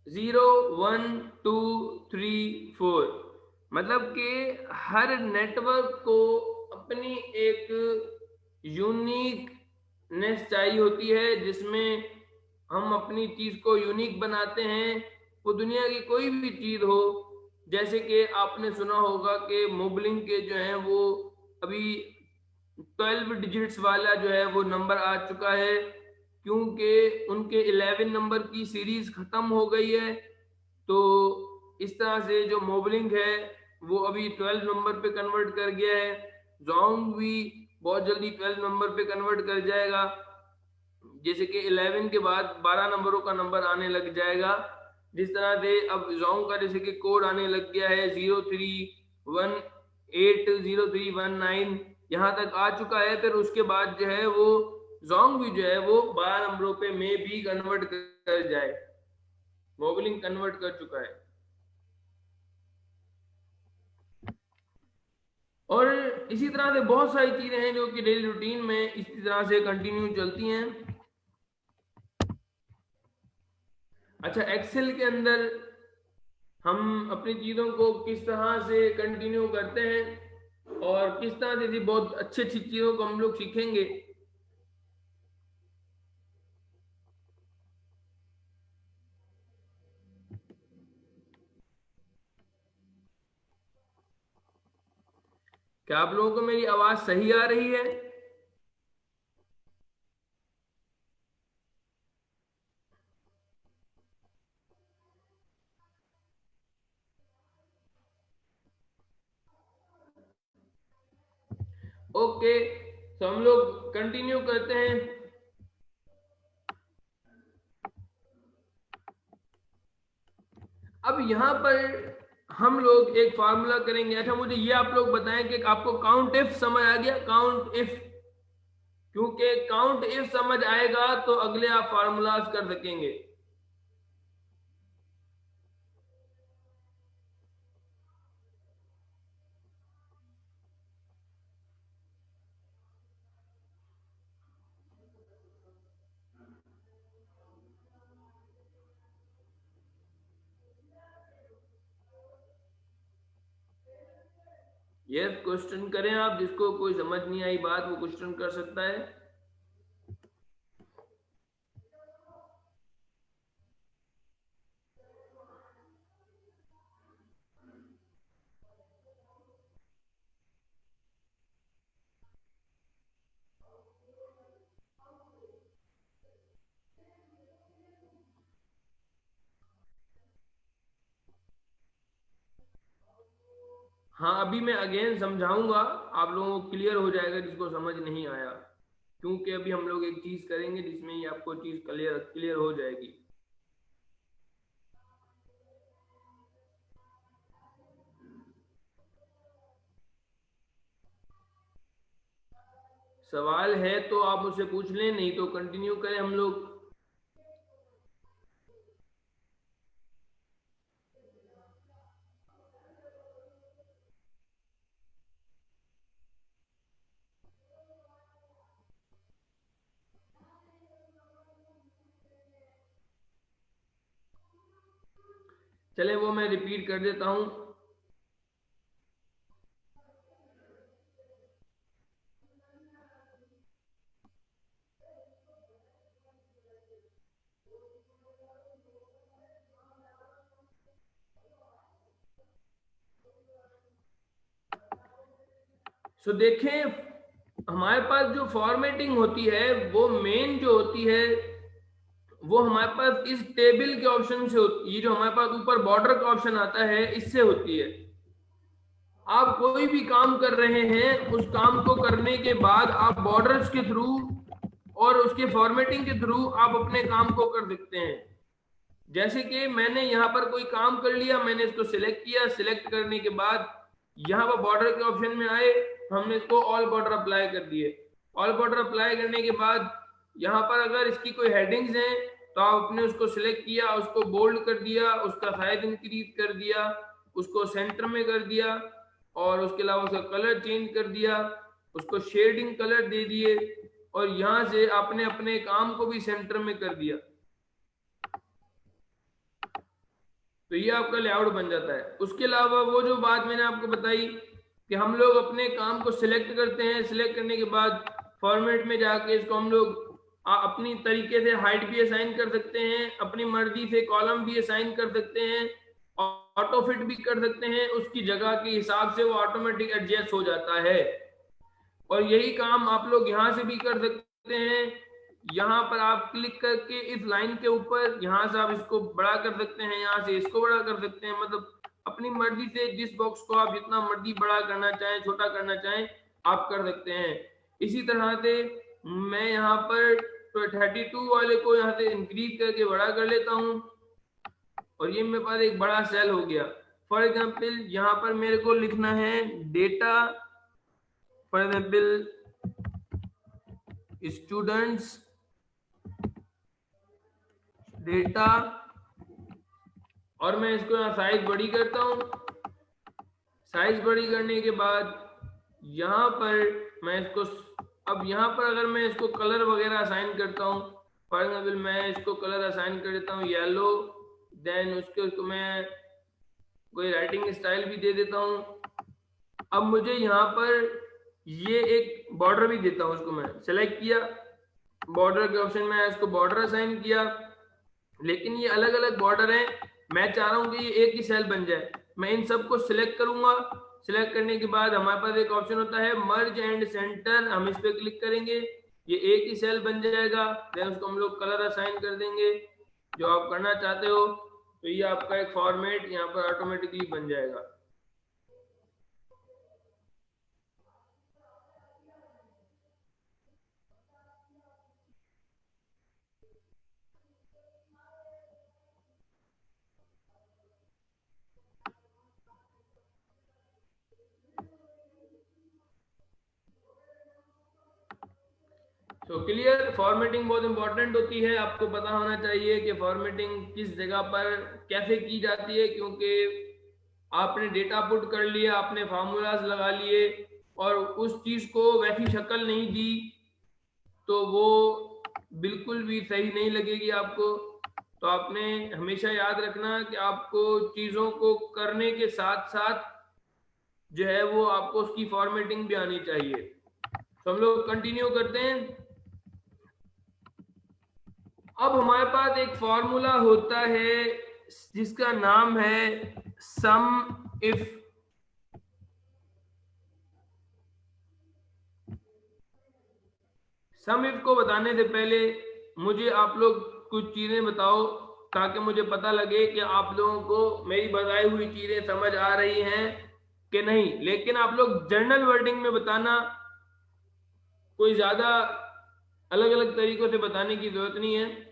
0 1 2 3 4। मतलब कि हर नेटवर्क को अपनी एक यूनिकनेस चाहिए होती है, जिसमें हम अपनी चीज को यूनिक बनाते हैं। वो दुनिया की कोई भी चीज हो, जैसे कि आपने सुना होगा कि मोबलिंग के जो है वो अभी 12 डिजिट्स वाला जो है वो नंबर आ चुका है, क्योंकि उनके 11 नंबर की सीरीज खत्म हो गई है। तो इस तरह से जो मोबलिंग है वो अभी 12 नंबर पे कन्वर्ट कर गया है। जोंग भी बहुत जल्दी 12 नंबर पे कन्वर्ट कर जाएगा, जैसे कि 11 के बाद 12 नंबरों का नंबर आने लग जाएगा। जिस तरह से अब जोंग का जैसे कि कोड आने लग गया है 03180319, यहाँ तक आ चुका है। फिर उसके बाद जो है वो जोंग भी जो है वो 12 नंबरों पे में भी कन्वर्ट कर जाए, मोबलिंग कन्वर्ट कर चुका है। और इसी तरह से बहुत सारी चीजें हैं जो कि डेली रूटीन में इसी तरह से कंटिन्यू चलती हैं। अच्छा, एक्सेल के अंदर हम अपनी चीजों को किस तरह से कंटिन्यू करते हैं और किस तरह से बहुत अच्छी अच्छी चीजों को हम लोग सीखेंगे। क्या आप लोगों को मेरी आवाज सही आ रही है? ओके, तो हम लोग कंटिन्यू करते हैं। अब यहाँ पर हम लोग एक फार्मूला करेंगे। अच्छा, मुझे ये आप लोग बताएं कि आपको काउंट इफ समझ आ गया? काउंट इफ, क्योंकि काउंट इफ समझ आएगा तो अगले आप फार्मूलाज कर सकेंगे। ये क्वेश्चन करें आप, जिसको कोई समझ नहीं आई बात वो क्वेश्चन कर सकता है। हाँ, अभी मैं अगेन समझाऊंगा, आप लोगों को क्लियर हो जाएगा जिसको समझ नहीं आया, क्योंकि अभी हम लोग एक चीज करेंगे जिसमें ये आपको चीज क्लियर क्लियर हो जाएगी। सवाल है तो आप मुझसे पूछ लें, नहीं तो कंटिन्यू करें हम लोग। चले, वो मैं रिपीट कर देता हूं। सो देखें, हमारे पास जो फॉर्मेटिंग होती है वो मेन जो होती है वो हमारे पास इस टेबल के ऑप्शन से होती है। ये जो हमारे पास ऊपर बॉर्डर का ऑप्शन आता है इससे होती है। आप कोई भी काम कर रहे हैं, उस काम को करने के बाद आप बॉर्डर्स के थ्रू और उसके फॉर्मेटिंग के थ्रू आप अपने काम को कर सकते हैं। जैसे कि मैंने यहाँ पर कोई काम कर लिया, मैंने इसको सिलेक्ट किया, सिलेक्ट करने के बाद यहाँ पर बॉर्डर के ऑप्शन में आए, हमने इसको ऑल बॉर्डर अप्लाई कर दिए। ऑल बॉर्डर अप्लाई करने के बाद यहाँ पर अगर इसकी कोई हेडिंग्स हैं तो आपने उसको सिलेक्ट किया, उसको बोल्ड कर दिया, उसका साइज इंक्रीज कर दिया, उसको सेंटर में कर दिया, और उसके अलावा उसका कलर चेंज कर दिया, उसको शेडिंग कलर दे दिए, और यहाँ से आपने अपने काम को भी सेंटर में कर दिया। तो ये आपका लेआउट बन जाता है। उसके अलावा वो जो बात मैंने आपको बताई कि हम लोग अपने काम को सिलेक्ट करते हैं, सिलेक्ट करने के बाद फॉर्मेट में जाके इसको हम लोग अपनी तरीके से हाइट भी असाइन कर सकते हैं, अपनी मर्जी से कॉलम भी असाइन कर सकते हैं, ऑटो फिट भी कर सकते हैं, उसकी जगह के हिसाब से वो ऑटोमेटिक एडजस्ट हो जाता है। और यही काम आप लोग यहाँ से भी कर सकते हैं। यहाँ पर आप क्लिक करके इस लाइन के ऊपर यहाँ से आप इसको बड़ा कर सकते हैं, यहाँ से इसको बड़ा कर सकते हैं, मतलब अपनी मर्जी से जिस बॉक्स को आप जितना मर्जी बड़ा करना चाहें, छोटा करना चाहें, आप कर सकते हैं। इसी तरह से मैं यहाँ पर 32 वाले को यहाँ से इंक्रीज करके बड़ा कर लेता हूँ और ये मेरे पास एक बड़ा सेल हो गया। फॉर एग्जाम्पल यहाँ पर मेरे को लिखना है data, for example students data, और मैं इसको यहाँ साइज बड़ी करता हूँ। साइज बड़ी करने के बाद यहाँ पर मैं इसको, अब यहाँ पर अगर मैं इसको कलर वगैरह असाइन करता हूँ, फॉर एग्जाम्पल मैं इसको कलर असाइन कर देता हूँ येलो, देन उसको मैं कोई राइटिंग स्टाइल भी दे देता हूँ। अब मुझे यहाँ पर ये एक बॉर्डर भी देता हूँ, उसको मैं सेलेक्ट किया, बॉर्डर के ऑप्शन में इसको बॉर्डर असाइन किया, लेकिन ये अलग अलग बॉर्डर हैं, मैं चाह रहा हूँ कि ये एक ही सेल बन जाए। मैं इन सबको सिलेक्ट करूंगा। सिलेक्ट करने के बाद हमारे पास एक ऑप्शन होता है मर्ज एंड सेंटर, हम इस पे क्लिक करेंगे, ये एक ही सेल बन जाएगा। देन उसको हम लोग कलर असाइन कर देंगे जो आप करना चाहते हो, तो ये आपका एक फॉर्मेट यहाँ पर ऑटोमेटिकली बन जाएगा। तो क्लियर, फॉर्मेटिंग बहुत इंपॉर्टेंट होती है, आपको पता होना चाहिए कि फॉर्मेटिंग किस जगह पर कैसे की जाती है, क्योंकि आपने डेटा पुट कर लिया, आपने फार्मूलाज लगा लिए और उस चीज को वैसी शक्ल नहीं दी तो वो बिल्कुल भी सही नहीं लगेगी आपको। तो आपने हमेशा याद रखना कि आपको चीजों को करने के साथ साथ जो है वो आपको उसकी फॉर्मेटिंग भी आनी चाहिए। तो हम लोग कंटिन्यू करते हैं। अब हमारे पास एक फॉर्मूला होता है जिसका नाम है सम इफ। सम इफ को बताने से पहले मुझे आप लोग कुछ चीजें बताओ ताकि मुझे पता लगे कि आप लोगों को मेरी बताई हुई चीजें समझ आ रही हैं कि नहीं। लेकिन आप लोग जर्नल वर्डिंग में बताना, कोई ज्यादा अलग अलग तरीकों से बताने की जरूरत नहीं है।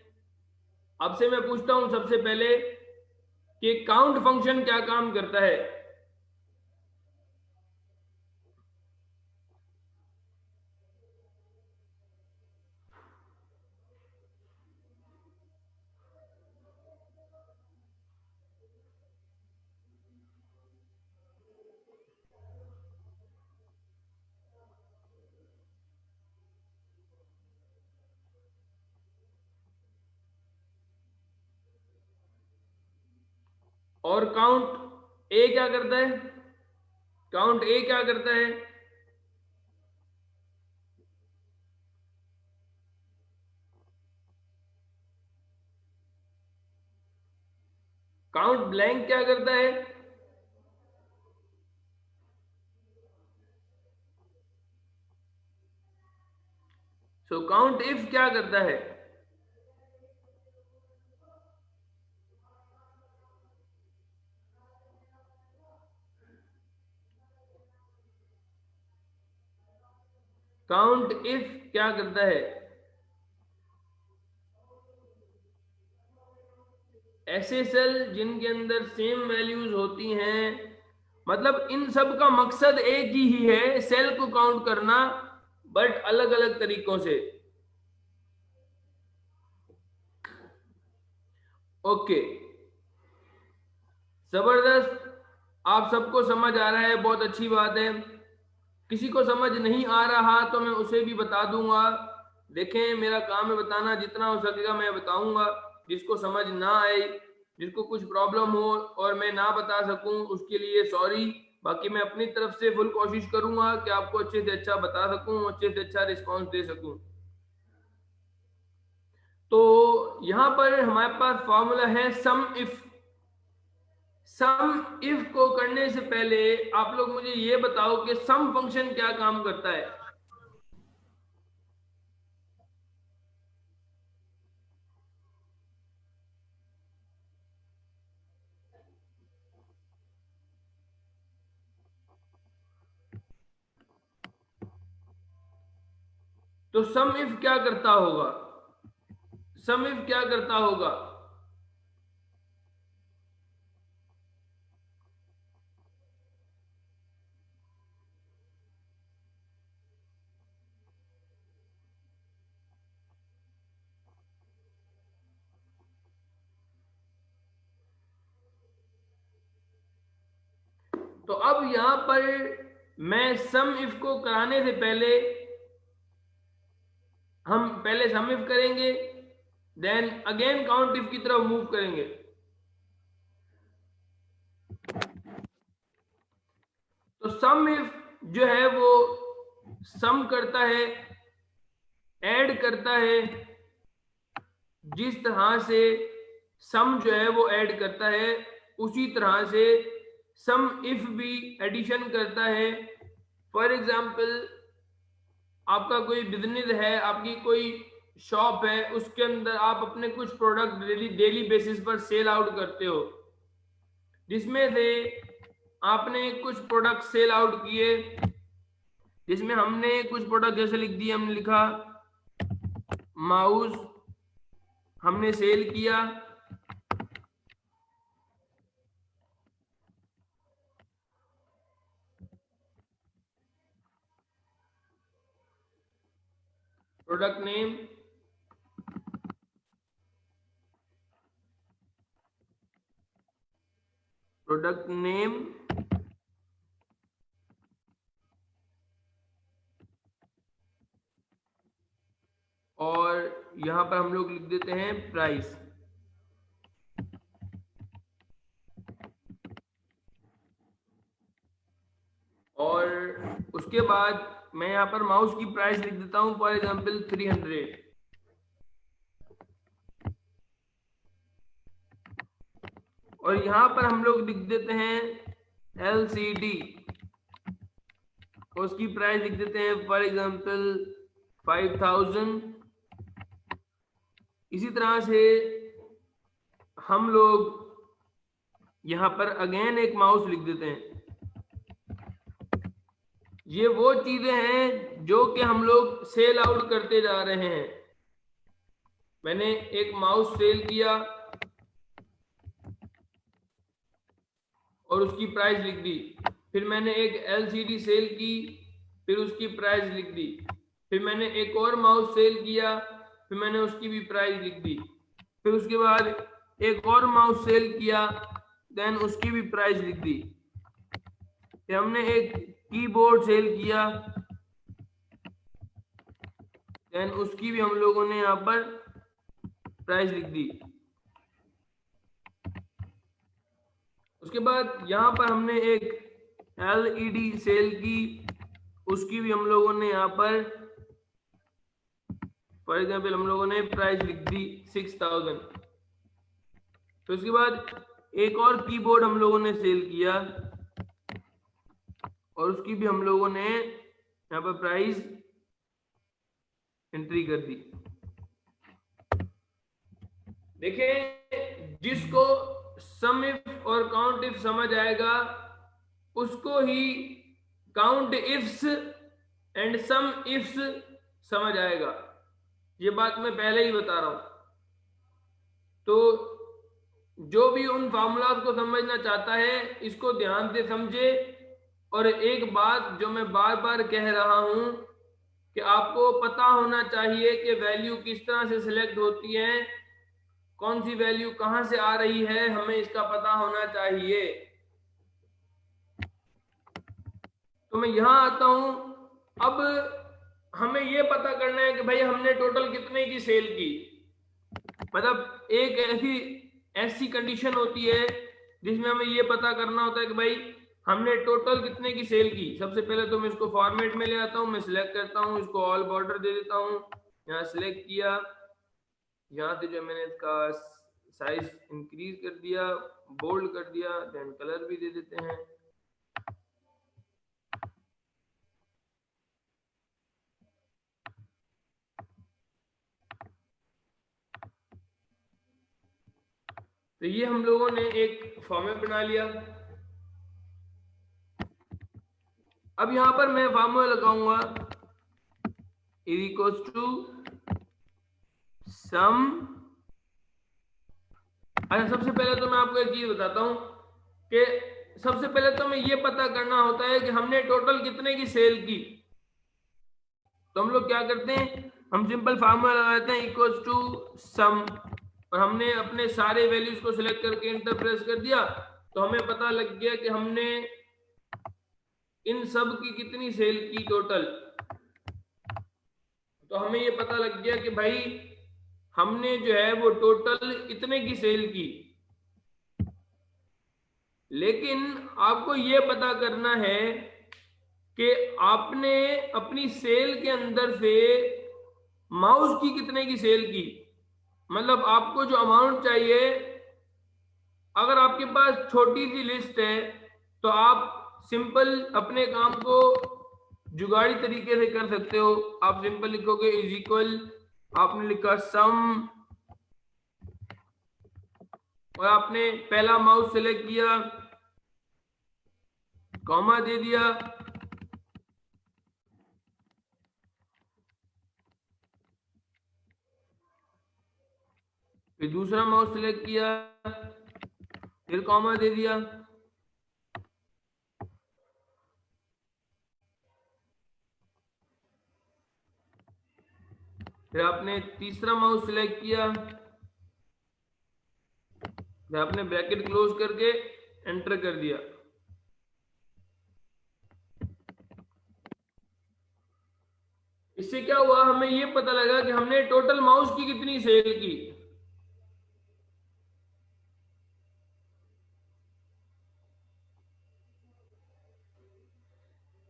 आपसे मैं पूछता हूं सबसे पहले कि काउंट फंक्शन क्या काम करता है। और काउंट ए क्या करता है? काउंट ए क्या करता है? काउंट ब्लैंक क्या करता है? सो काउंट इफ क्या करता है? काउंट इफ क्या करता है? ऐसे सेल जिनके अंदर सेम वैल्यूज होती हैं, मतलब इन सब का मकसद एक ही है, सेल को काउंट करना, बट अलग अलग तरीकों से। ओके, जबरदस्त, आप सबको समझ आ रहा है, बहुत अच्छी बात है। किसी को समझ नहीं आ रहा तो मैं उसे भी बता दूंगा। देखें, मेरा काम है बताना, जितना हो सकेगा मैं बताऊंगा। जिसको समझ ना आए जिसको कुछ प्रॉब्लम हो और मैं ना बता सकूं उसके लिए सॉरी। बाकी मैं अपनी तरफ से फुल कोशिश करूंगा कि आपको अच्छे से अच्छा बता सकूं, अच्छे से अच्छा रिस्पॉन्स दे सकूं। तो यहां पर हमारे पास फॉर्मूला है सम इफ। सम इफ को करने से पहले आप लोग मुझे ये बताओ कि सम फंक्शन क्या काम करता है। तो सम इफ क्या करता होगा, सम इफ क्या करता होगा? तो अब यहां पर मैं सम इफ को कराने से पहले हम पहले सम इफ करेंगे, देन अगेन काउंट इफ की तरफ मूव करेंगे। तो सम इफ जो है वो सम करता है, ऐड करता है। जिस तरह से सम जो है वो ऐड करता है उसी तरह से सम इफ भी एडिशन करता है। फॉर एग्जाम्पल आपका कोई बिजनेस है, आपकी कोई शॉप है, उसके अंदर आप अपने कुछ प्रोडक्ट डेली बेसिस पर सेल आउट करते हो, जिसमें से आपने कुछ प्रोडक्ट सेल आउट किए, जिसमें हमने कुछ प्रोडक्ट जैसे लिख दिए, हमने लिखा माउस हमने सेल किया। प्रोडक्ट नेम, प्रोडक्ट नेम और यहां पर हम लोग लिख देते हैं प्राइस। और उसके बाद मैं यहां पर माउस की प्राइस लिख देता हूं, फॉर एग्जांपल 300। और यहां पर हम लोग लिख देते हैं LCD, उसकी प्राइस लिख देते हैं फॉर एग्जांपल 5000। इसी तरह से हम लोग यहां पर अगेन एक माउस लिख देते हैं। ये वो चीजें हैं जो कि हम लोग सेल आउट करते जा रहे हैं। मैंने एक माउस सेल किया और उसकी प्राइस लिख दी, फिर मैंने एक LCD सेल की, फिर उसकी प्राइस लिख दी, फिर मैंने एक और माउस सेल किया, फिर मैंने उसकी भी प्राइस लिख दी, फिर उसके बाद एक और माउस सेल किया, देन उसकी भी प्राइस लिख दी, फिर हमने एक कीबोर्ड सेल किया, देन उसकी भी हम लोगों ने यहाँ पर प्राइस लिख दी। उसके बाद यहाँ पर हमने एक LED सेल की, उसकी भी हम लोगों ने यहाँ पर फॉर एग्जाम्पल हम लोगों ने प्राइस लिख दी 6000। तो उसके बाद एक और कीबोर्ड हम लोगों ने सेल किया और उसकी भी हम लोगों ने यहाँ पर प्राइस एंट्री कर दी। देखें, जिसको सम इफ और काउंट इफ समझ आएगा उसको ही count ifs and sum ifs समझ आएगा। ये बात मैं पहले ही बता रहा हूं। तो जो भी उन फार्मूलाज को समझना चाहता है इसको ध्यान से समझे। और एक बात जो मैं बार बार कह रहा हूं कि आपको पता होना चाहिए कि वैल्यू किस तरह से सिलेक्ट होती है, कौन सी वैल्यू कहां से आ रही है, हमें इसका पता होना चाहिए। तो मैं यहां आता हूं। अब हमें यह पता करना है कि भाई हमने टोटल कितने की सेल की। मतलब एक ऐसी ऐसी कंडीशन होती है जिसमें हमें ये पता करना होता है कि भाई हमने टोटल कितने की सेल की। सबसे पहले तो मैं इसको फॉर्मेट में ले आता हूँ, मैं सिलेक्ट करता हूँ, इसको ऑल बॉर्डर दे देता हूँ, यहाँ सिलेक्ट किया, यहाँ से जो मैंने इसका साइज इंक्रीज कर दिया, बोल्ड कर दिया, देन कलर भी दे देते हैं। तो ये हम लोगों ने एक फॉर्मेट बना लिया। अब यहां पर मैं फॉर्मूला लगाऊंगा इज इक्वल्स टू सम। अच्छा, सबसे पहले तो मैं आपको एक चीज बताता हूं कि सबसे पहले तो हमें ये पता करना होता है कि हमने टोटल कितने की सेल की। तो हम लोग क्या करते हैं, हम सिंपल फार्मूला लगाते हैं इक्वल्स टू सम, और हमने अपने सारे वैल्यूज को सिलेक्ट करके इंटर प्रेस कर दिया, तो हमें पता लग गया कि हमने इन सब की कितनी सेल की टोटल। तो हमें ये पता लग गया कि भाई हमने जो है वो टोटल इतने की सेल की। लेकिन आपको ये पता करना है कि आपने अपनी सेल के अंदर से माउस की कितने की सेल की। मतलब आपको जो अमाउंट चाहिए, अगर आपके पास छोटी सी लिस्ट है तो आप सिंपल अपने काम को जुगाड़ी तरीके से कर सकते हो। आप सिंपल लिखोगे इज इक्वल, आपने लिखा सम, और आपने पहला माउस सेलेक्ट किया, कॉमा दे दिया, फिर दूसरा माउस सेलेक्ट किया, फिर कॉमा दे दिया, फिर आपने तीसरा माउस सेलेक्ट किया, फिर आपने ब्रैकेट क्लोज करके एंटर कर दिया। इससे क्या हुआ, हमें ये पता लगा कि हमने टोटल माउस की कितनी सेल की।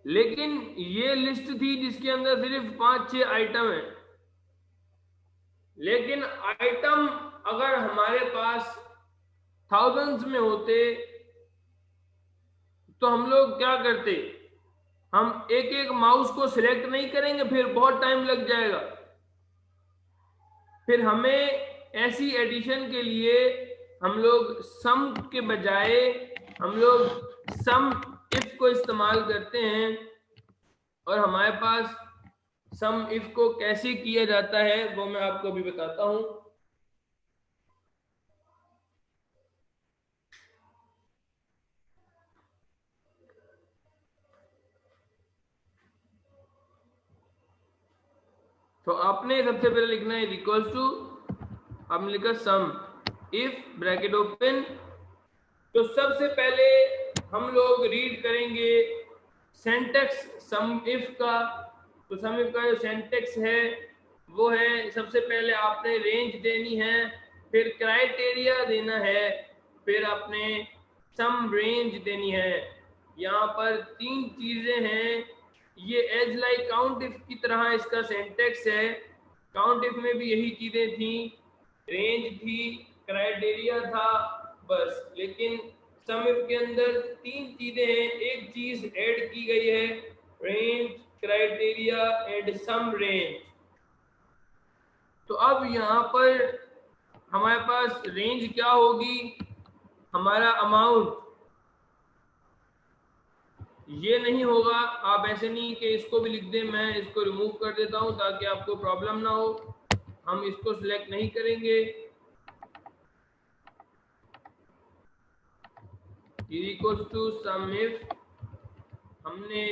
लेकिन ये लिस्ट थी जिसके अंदर सिर्फ 5-6 आइटम है। लेकिन आइटम अगर हमारे पास थाउजेंड्स में होते तो हम लोग क्या करते, हम एक एक माउस को सिलेक्ट नहीं करेंगे, फिर बहुत टाइम लग जाएगा। फिर हमें ऐसी एडिशन के लिए हम लोग सम के बजाय हम लोग सम इफ को इस्तेमाल करते हैं। और हमारे पास सम इफ को कैसे किया जाता है वो मैं आपको अभी बताता हूं। तो आपने सबसे पहले लिखना है इक्वल्स टू, आपने लिखा सम इफ ब्रैकेट ओपन। तो सबसे पहले हम लोग रीड करेंगे सेंटेक्स सम इफ का। तो सम इफ का जो सेंटेक्स है वो है, सबसे पहले आपने रेंज देनी है, फिर क्राइटेरिया देना है, फिर आपने सम रेंज देनी है। यहाँ पर 3 चीजें हैं। ये एज लाइक काउंट इफ की तरह इसका सेंटेक्स है। काउंट इफ में भी यही चीजें थी, रेंज थी, क्राइटेरिया था, बस। लेकिन सम इफ के अंदर 3 चीजें हैं, एक चीज ऐड की गई है, range, criteria and sum range. तो अब यहाँ पर हमारे पास रेंज क्या होगी, हमारा अमाउंट। ये नहीं होगा, आप ऐसे नहीं कि इसको भी लिख दें, मैं इसको रिमूव कर देता हूं ताकि आपको प्रॉब्लम ना हो। हम इसको सिलेक्ट नहीं करेंगे। इक्वल्स टू सम इफ, हमने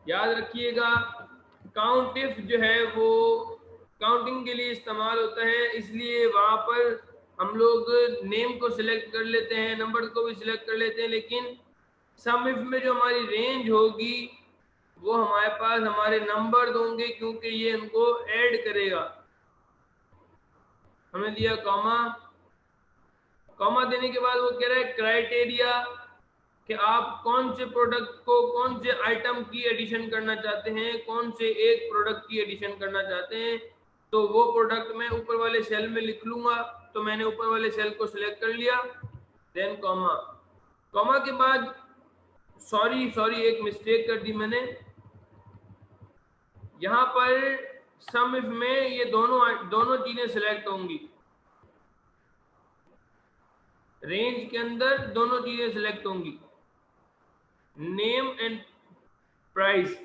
याद रखिएगा काउंट इफ जो है वो काउंटिंग के लिए इस्तेमाल होता है, इसलिए वहां पर हम लोग नेम को सिलेक्ट कर लेते हैं, नंबर को भी सिलेक्ट कर लेते हैं। लेकिन सम इफ में जो हमारी रेंज होगी वो हमारे पास हमारे नंबर होंगे, क्योंकि ये इनको ऐड करेगा। हमने दिया कॉमा, कॉमा देने के बाद वो कह रहा है क्राइटेरिया कि आप कौन से प्रोडक्ट को, कौन से आइटम की एडिशन करना चाहते हैं, कौन से एक प्रोडक्ट की एडिशन करना चाहते हैं। तो वो प्रोडक्ट मैं ऊपर वाले सेल में लिख लूंगा। तो मैंने ऊपर वाले सेल को सिलेक्ट कर लिया, देन कॉमा। कॉमा के बाद सॉरी एक मिस्टेक कर दी मैंने। यहाँ पर सम इफ में ये दोनों चीजें सिलेक्ट होंगी, रेंज के अंदर दोनों चीजें सिलेक्ट होंगी, नेम एंड प्राइस।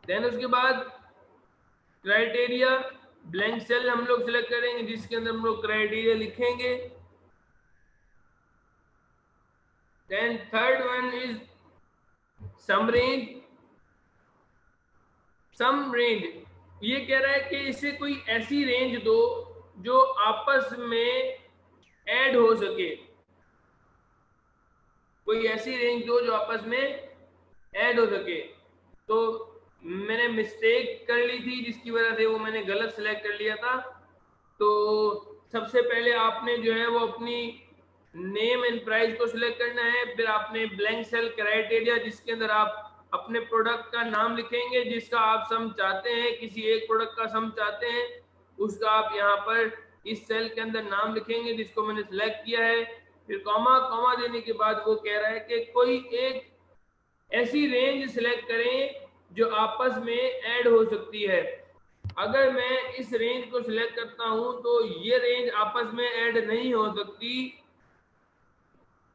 देन उसके बाद क्राइटेरिया, ब्लैंक सेल हम लोग सिलेक्ट करेंगे जिसके अंदर हम लोग क्राइटेरिया लिखेंगे। Then third one is sum range. Sum range ये कह रहा है कि इसे कोई ऐसी रेंज दो जो आपस में ऐड हो सके, कोई ऐसी रेंज दो जो आपस में ऐड हो सके। तो मैंने मिस्टेक कर ली थी जिसकी वजह से वो मैंने गलत सिलेक्ट कर लिया था। तो सबसे पहले आपने जो है वो अपनी नेम एंड प्राइस को सिलेक्ट करना है, फिर आपने ब्लैंक सेल क्राइटेरिया जिसके अंदर आप अपने प्रोडक्ट का नाम लिखेंगे जिसका आप सम चाहते हैं, किसी एक प्रोडक्ट का सम चाहते हैं, उसका आप यहाँ पर इस सेल के अंदर नाम लिखेंगे जिसको मैंने सिलेक्ट किया है। फिर कॉमा, कॉमा देने के बाद वो कह रहा है कि कोई एक ऐसी रेंज सिलेक्ट करें जो आपस में ऐड हो सकती है। अगर मैं इस रेंज को सिलेक्ट करता हूं तो ये रेंज आपस में ऐड नहीं हो सकती,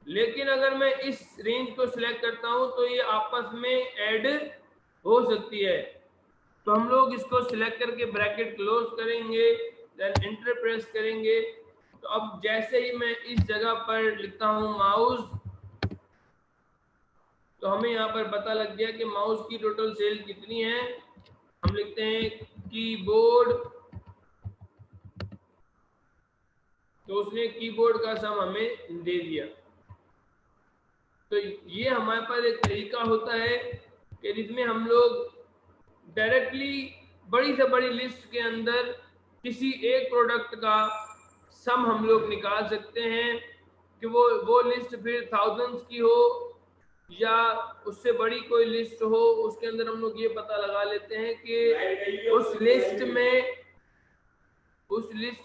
लेकिन अगर मैं इस रेंज को सिलेक्ट करता हूं तो ये आपस में ऐड हो सकती है। तो हम लोग इसको सिलेक्ट करके ब्रैकेट क्लोज करेंगे, देन एंटर प्रेस करेंगे। तो अब जैसे ही मैं इस जगह पर लिखता हूं माउस, तो हमें यहाँ पर पता लग गया कि माउस की टोटल सेल कितनी है। हम लिखते हैं कीबोर्ड, तो उसने कीबोर्ड का सम हमें दे दिया। तो ये हमारे पास एक तरीका होता है कि जिसमें हम लोग डायरेक्टली बड़ी से बड़ी लिस्ट के अंदर किसी एक प्रोडक्ट का सम हम लोग निकाल सकते हैं कि वो लिस्ट फिर थाउजेंड्स की हो या उससे बड़ी कोई लिस्ट हो, उसके अंदर हम लोग ये पता लगा लेते हैं कि उस लिस्ट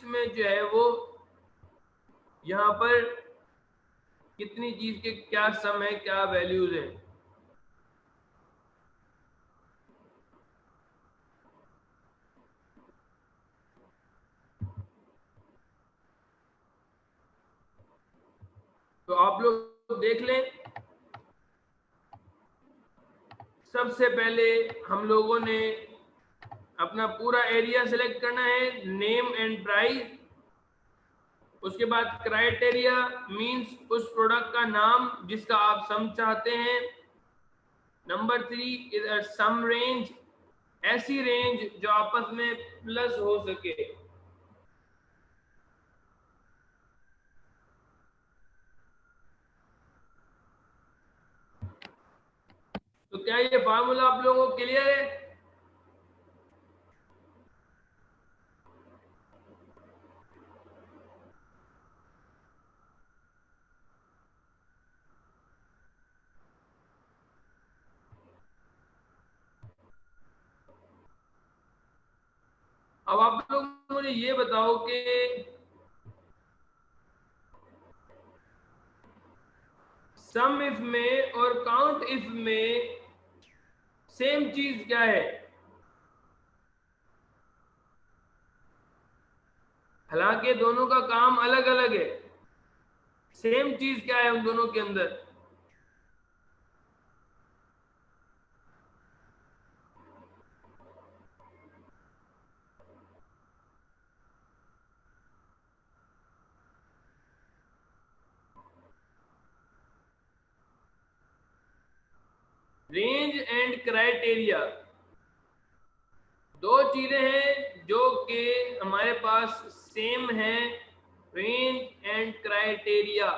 में जो है वो यहाँ पर कितनी चीज के क्या सम है, क्या वैल्यूज है। तो आप लोग देख लें, सबसे पहले हम लोगों ने अपना पूरा एरिया सिलेक्ट करना है, नेम एंड प्राइस। उसके बाद क्राइटेरिया मींस उस प्रोडक्ट का नाम जिसका आप सम चाहते हैं। Number 3 is a sum range, ऐसी रेंज जो आपस में प्लस हो सके। तो क्या ये फार्मूला आप लोगों को क्लियर है? अब आप लोग मुझे ये बताओ कि सम इफ में और काउंट इफ में सेम चीज क्या है? हालांकि दोनों का काम अलग अलग है, सेम चीज क्या है उन दोनों के अंदर? रेंज एंड क्राइटेरिया दो चीजें हैं जो कि हमारे पास सेम है, रेंज एंड क्राइटेरिया।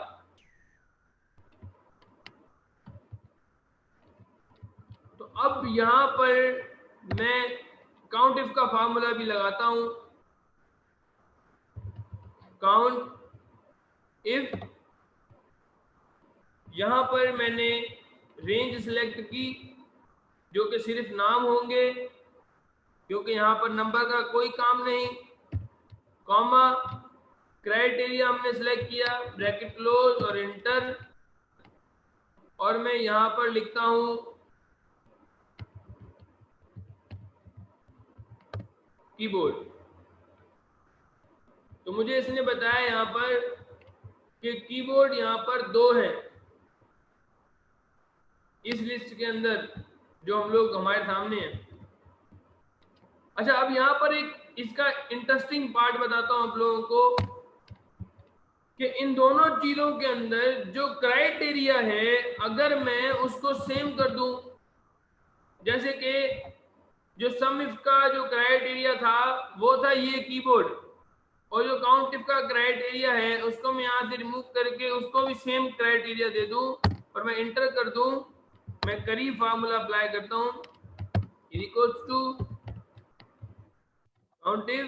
तो अब यहां पर मैं काउंट इफ का फार्मूला भी लगाता हूं। काउंट इफ यहां पर मैंने रेंज सिलेक्ट की जो कि सिर्फ नाम होंगे क्योंकि यहां पर नंबर का कोई काम नहीं, कॉमा, क्राइटेरिया हमने सिलेक्ट किया, ब्रैकेट क्लोज और इंटर, और मैं यहां पर लिखता हूं कीबोर्ड। तो मुझे इसने बताया यहां पर कि कीबोर्ड यहां पर 2 है इस लिस्ट के अंदर जो हम लोग हमारे सामने है। अच्छा, अब यहां पर एक इसका इंटरेस्टिंग पार्ट बताता हूं आप लोगों को कि इन दोनों चीजों के अंदर जो क्राइटेरिया है अगर मैं उसको सेम कर दूं, जैसे कि जो सम इफ का जो क्राइटेरिया था वो था ये कीबोर्ड, और जो काउंट इफ का क्राइटेरिया है उसको मैं यहां से रिमूव करके उसको भी सेम क्राइटेरिया दे दूं और मैं इंटर कर दूं, मैं करी फार्मूला अप्लाई करता हूं equals to count if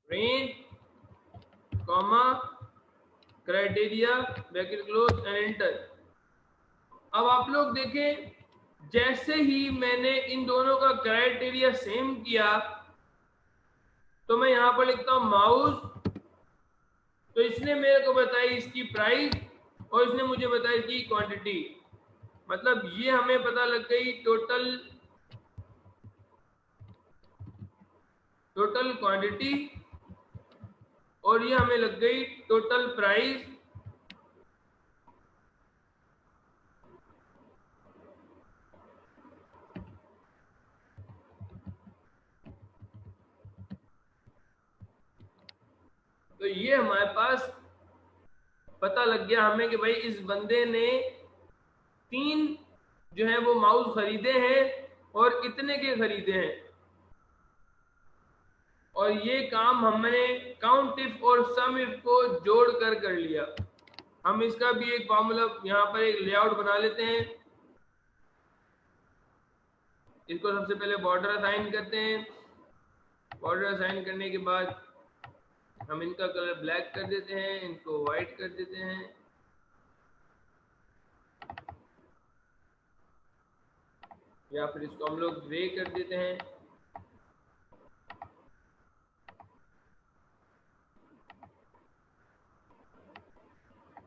range comma criteria bracket close and enter. अब आप लोग देखें, जैसे ही मैंने इन दोनों का क्राइटेरिया सेम किया तो मैं यहां पर लिखता हूं माउस, तो इसने मेरे को बताई इसकी प्राइस और इसने मुझे बताई इसकी क्वांटिटी, मतलब ये हमें पता लग गई टोटल क्वांटिटी और ये हमें लग गई टोटल प्राइस। तो ये हमारे पास पता लग गया हमें कि भाई इस बंदे ने 3 जो है वो माउस खरीदे हैं और इतने के खरीदे हैं, और ये काम हमने काउंट इफ और सम इफ को जोड़ कर लिया। हम इसका भी एक फॉर्मूला यहाँ पर एक लेआउट बना लेते हैं। इसको सबसे पहले बॉर्डर असाइन करते हैं, बॉर्डर असाइन करने के बाद हम इनका कलर ब्लैक कर देते हैं, इनको व्हाइट कर देते हैं, या फिर इसको हम लोग ग्रे कर देते हैं।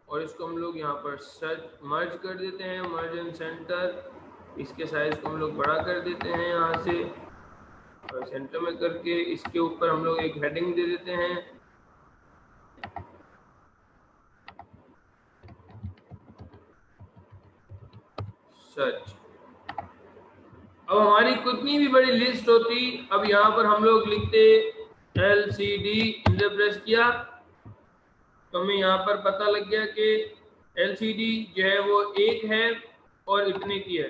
और इसको हम लोग यहाँ पर सर्च मर्ज कर देते हैं, मर्ज एंड सेंटर, इसके साइज को हम लोग बड़ा कर देते हैं यहाँ से और सेंटर में करके इसके ऊपर हम लोग एक हेडिंग दे देते हैं, सर्च। अब हमारी कितनी भी बड़ी लिस्ट होती, अब यहाँ पर हम लोग लिखते LCD, इंटर प्रेस किया तो हमें यहाँ पर पता लग गया कि LCD जो है वो 1 है और इतने की है।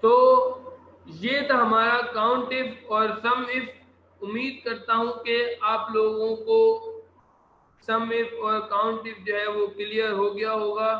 तो ये था हमारा काउंट इफ और सम इफ। उम्मीद करता हूं कि आप लोगों को सम इफ और काउंट इफ जो है वो क्लियर हो गया होगा।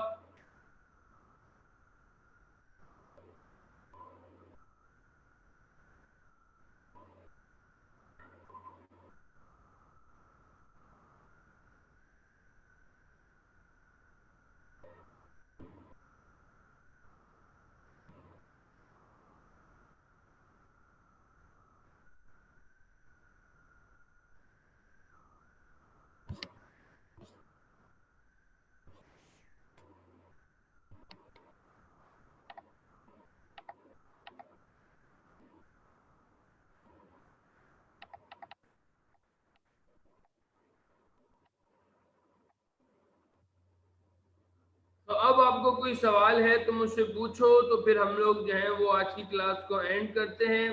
तो अब आपको कोई सवाल है तो मुझसे पूछो, तो फिर हम लोग जो है वो आज की क्लास को एंड करते हैं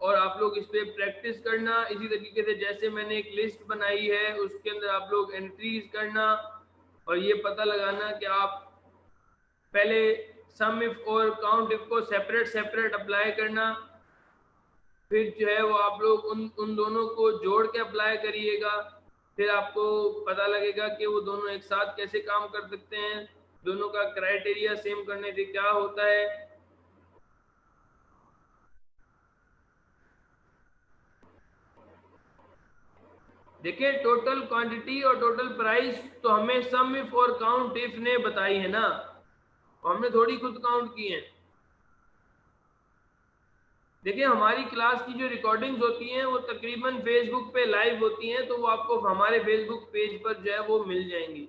और आप लोग इस पे प्रैक्टिस करना। इसी तरीके से जैसे मैंने एक लिस्ट बनाई है उसके अंदर आप लोग एंट्रीज करना और ये पता लगाना कि आप पहले सम इफ और काउंट इफ को सेपरेट अप्लाई करना, फिर जो है वो आप लोग उन दोनों को जोड़ के अप्लाई करिएगा, फिर आपको पता लगेगा कि वो दोनों एक साथ कैसे काम कर सकते हैं, दोनों का क्राइटेरिया सेम करने से क्या होता है। देखिए टोटल क्वांटिटी और टोटल प्राइस तो हमें सम इफ और काउंट इफ ने बताई है ना, तो हमने थोड़ी खुद काउंट की है। देखिए हमारी क्लास की जो रिकॉर्डिंग्स होती हैं वो तकरीबन फेसबुक पे लाइव होती हैं, तो वो आपको हमारे फेसबुक पेज पर जो है वो मिल जाएंगी।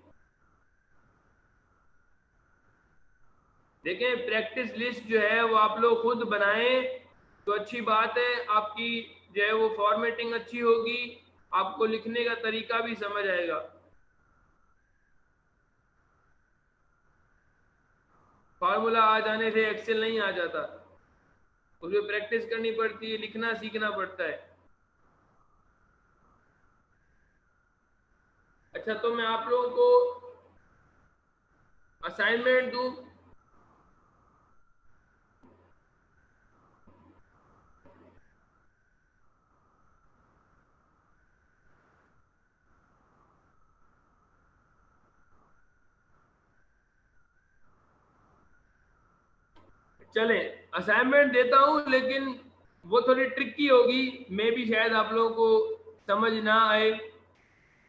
देखें प्रैक्टिस लिस्ट जो है वो आप लोग खुद बनाएं तो अच्छी बात है, आपकी जो है वो फॉर्मेटिंग अच्छी होगी, आपको लिखने का तरीका भी समझ आएगा। फार्मूला आ जाने से एक्सेल नहीं आ जाता, उसमें प्रैक्टिस करनी पड़ती है, लिखना सीखना पड़ता है। अच्छा तो मैं आप लोगों को असाइनमेंट दूं। चले असाइनमेंट देता हूं, लेकिन वो थोड़ी ट्रिकी होगी, मे भी शायद आप लोगों को समझ ना आए,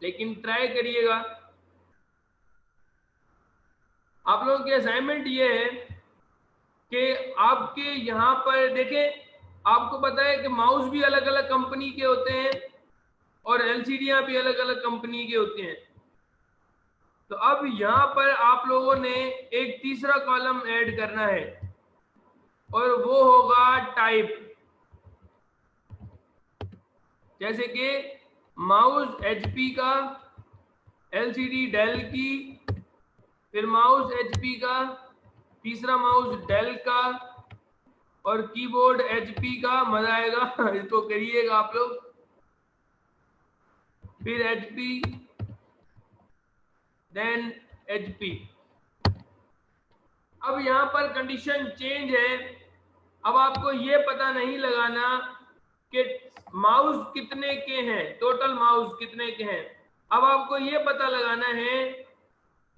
लेकिन ट्राई करिएगा। आप लोगों की असाइनमेंट ये है कि आपके यहाँ पर देखें, आपको पता है कि माउस भी अलग अलग कंपनी के होते हैं और एलसीडियां भी अलग अलग कंपनी के होते हैं। तो अब यहाँ पर आप लोगों ने एक तीसरा कॉलम ऐड करना है और वो होगा टाइप। जैसे कि माउस एचपी का, एलसीडी डेल की, फिर माउस एचपी का, तीसरा माउस डेल का और कीबोर्ड एचपी का। मजा आएगा इसको करिएगा आप लोग। फिर एचपी, देन एचपी। अब यहां पर कंडीशन चेंज है। अब आपको ये पता नहीं लगाना कि माउस कितने के हैं, टोटल माउस कितने के हैं। अब आपको ये पता लगाना है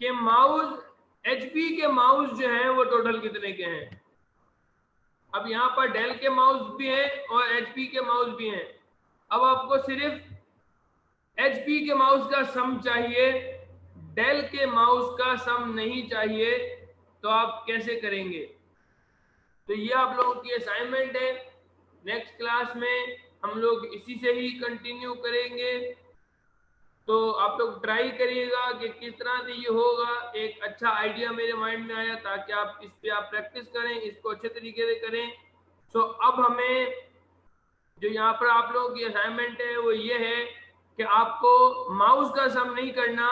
कि माउस एचपी के माउस जो हैं वो टोटल कितने के हैं। अब यहाँ पर डेल के माउस भी हैं और एचपी के माउस भी हैं। अब आपको सिर्फ एचपी के माउस का सम चाहिए, डेल के माउस का सम नहीं चाहिए। तो आप कैसे करेंगे? तो ये आप लोगों की असाइनमेंट है। नेक्स्ट क्लास में हम लोग इसी से ही कंटिन्यू करेंगे। तो आप लोग ट्राई करिएगा कि किस तरह से ये होगा। एक अच्छा आइडिया मेरे माइंड में आया ताकि आप इस पे आप प्रैक्टिस करें, इसको अच्छे तरीके से करें। सो अब हमें जो यहाँ पर आप लोगों की असाइनमेंट है वो ये है कि आपको माउस का सम नहीं करना,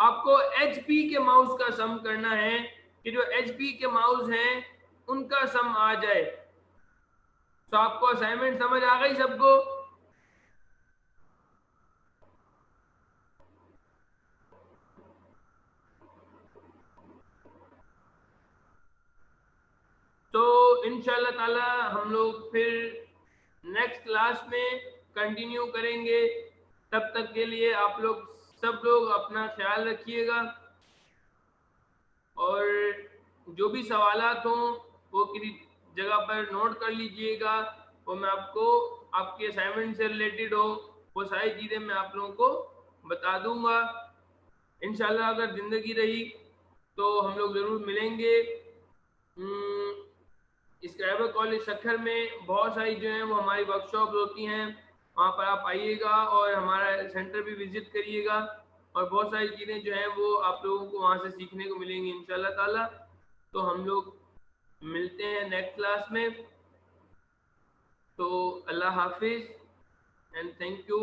आपको एचपी के माउस का सम करना है कि जो एचपी के माउस हैं उनका सम आ जाए। तो आपको असाइनमेंट समझ आ गई सबको? तो इंशाल्लाह ताला हम लोग फिर नेक्स्ट क्लास में कंटिन्यू करेंगे। तब तक के लिए आप लोग सब लोग अपना ख्याल रखिएगा और जो भी सवालात हों वो किसी जगह पर नोट कर लीजिएगा। वो मैं आपको आपकी असाइनमेंट से रिलेटेड हो वो सारी चीज़ें मैं आप लोगों को बता दूंगा। इंशाल्लाह अगर ज़िंदगी रही तो हम लोग ज़रूर मिलेंगे। स्क्राइबर कॉलेज सखर में बहुत सारी जो है वो हमारी वर्कशॉप होती हैं, वहाँ पर आप आइएगा और हमारा सेंटर भी विजिट करिएगा और बहुत सारी चीज़ें जो हैं वो आप लोगों को वहाँ से सीखने को मिलेंगी इंशाल्लाह ताला। तो हम लोग मिलते हैं नेक्स्ट क्लास में। तो अल्लाह हाफिज़ एंड थैंक यू।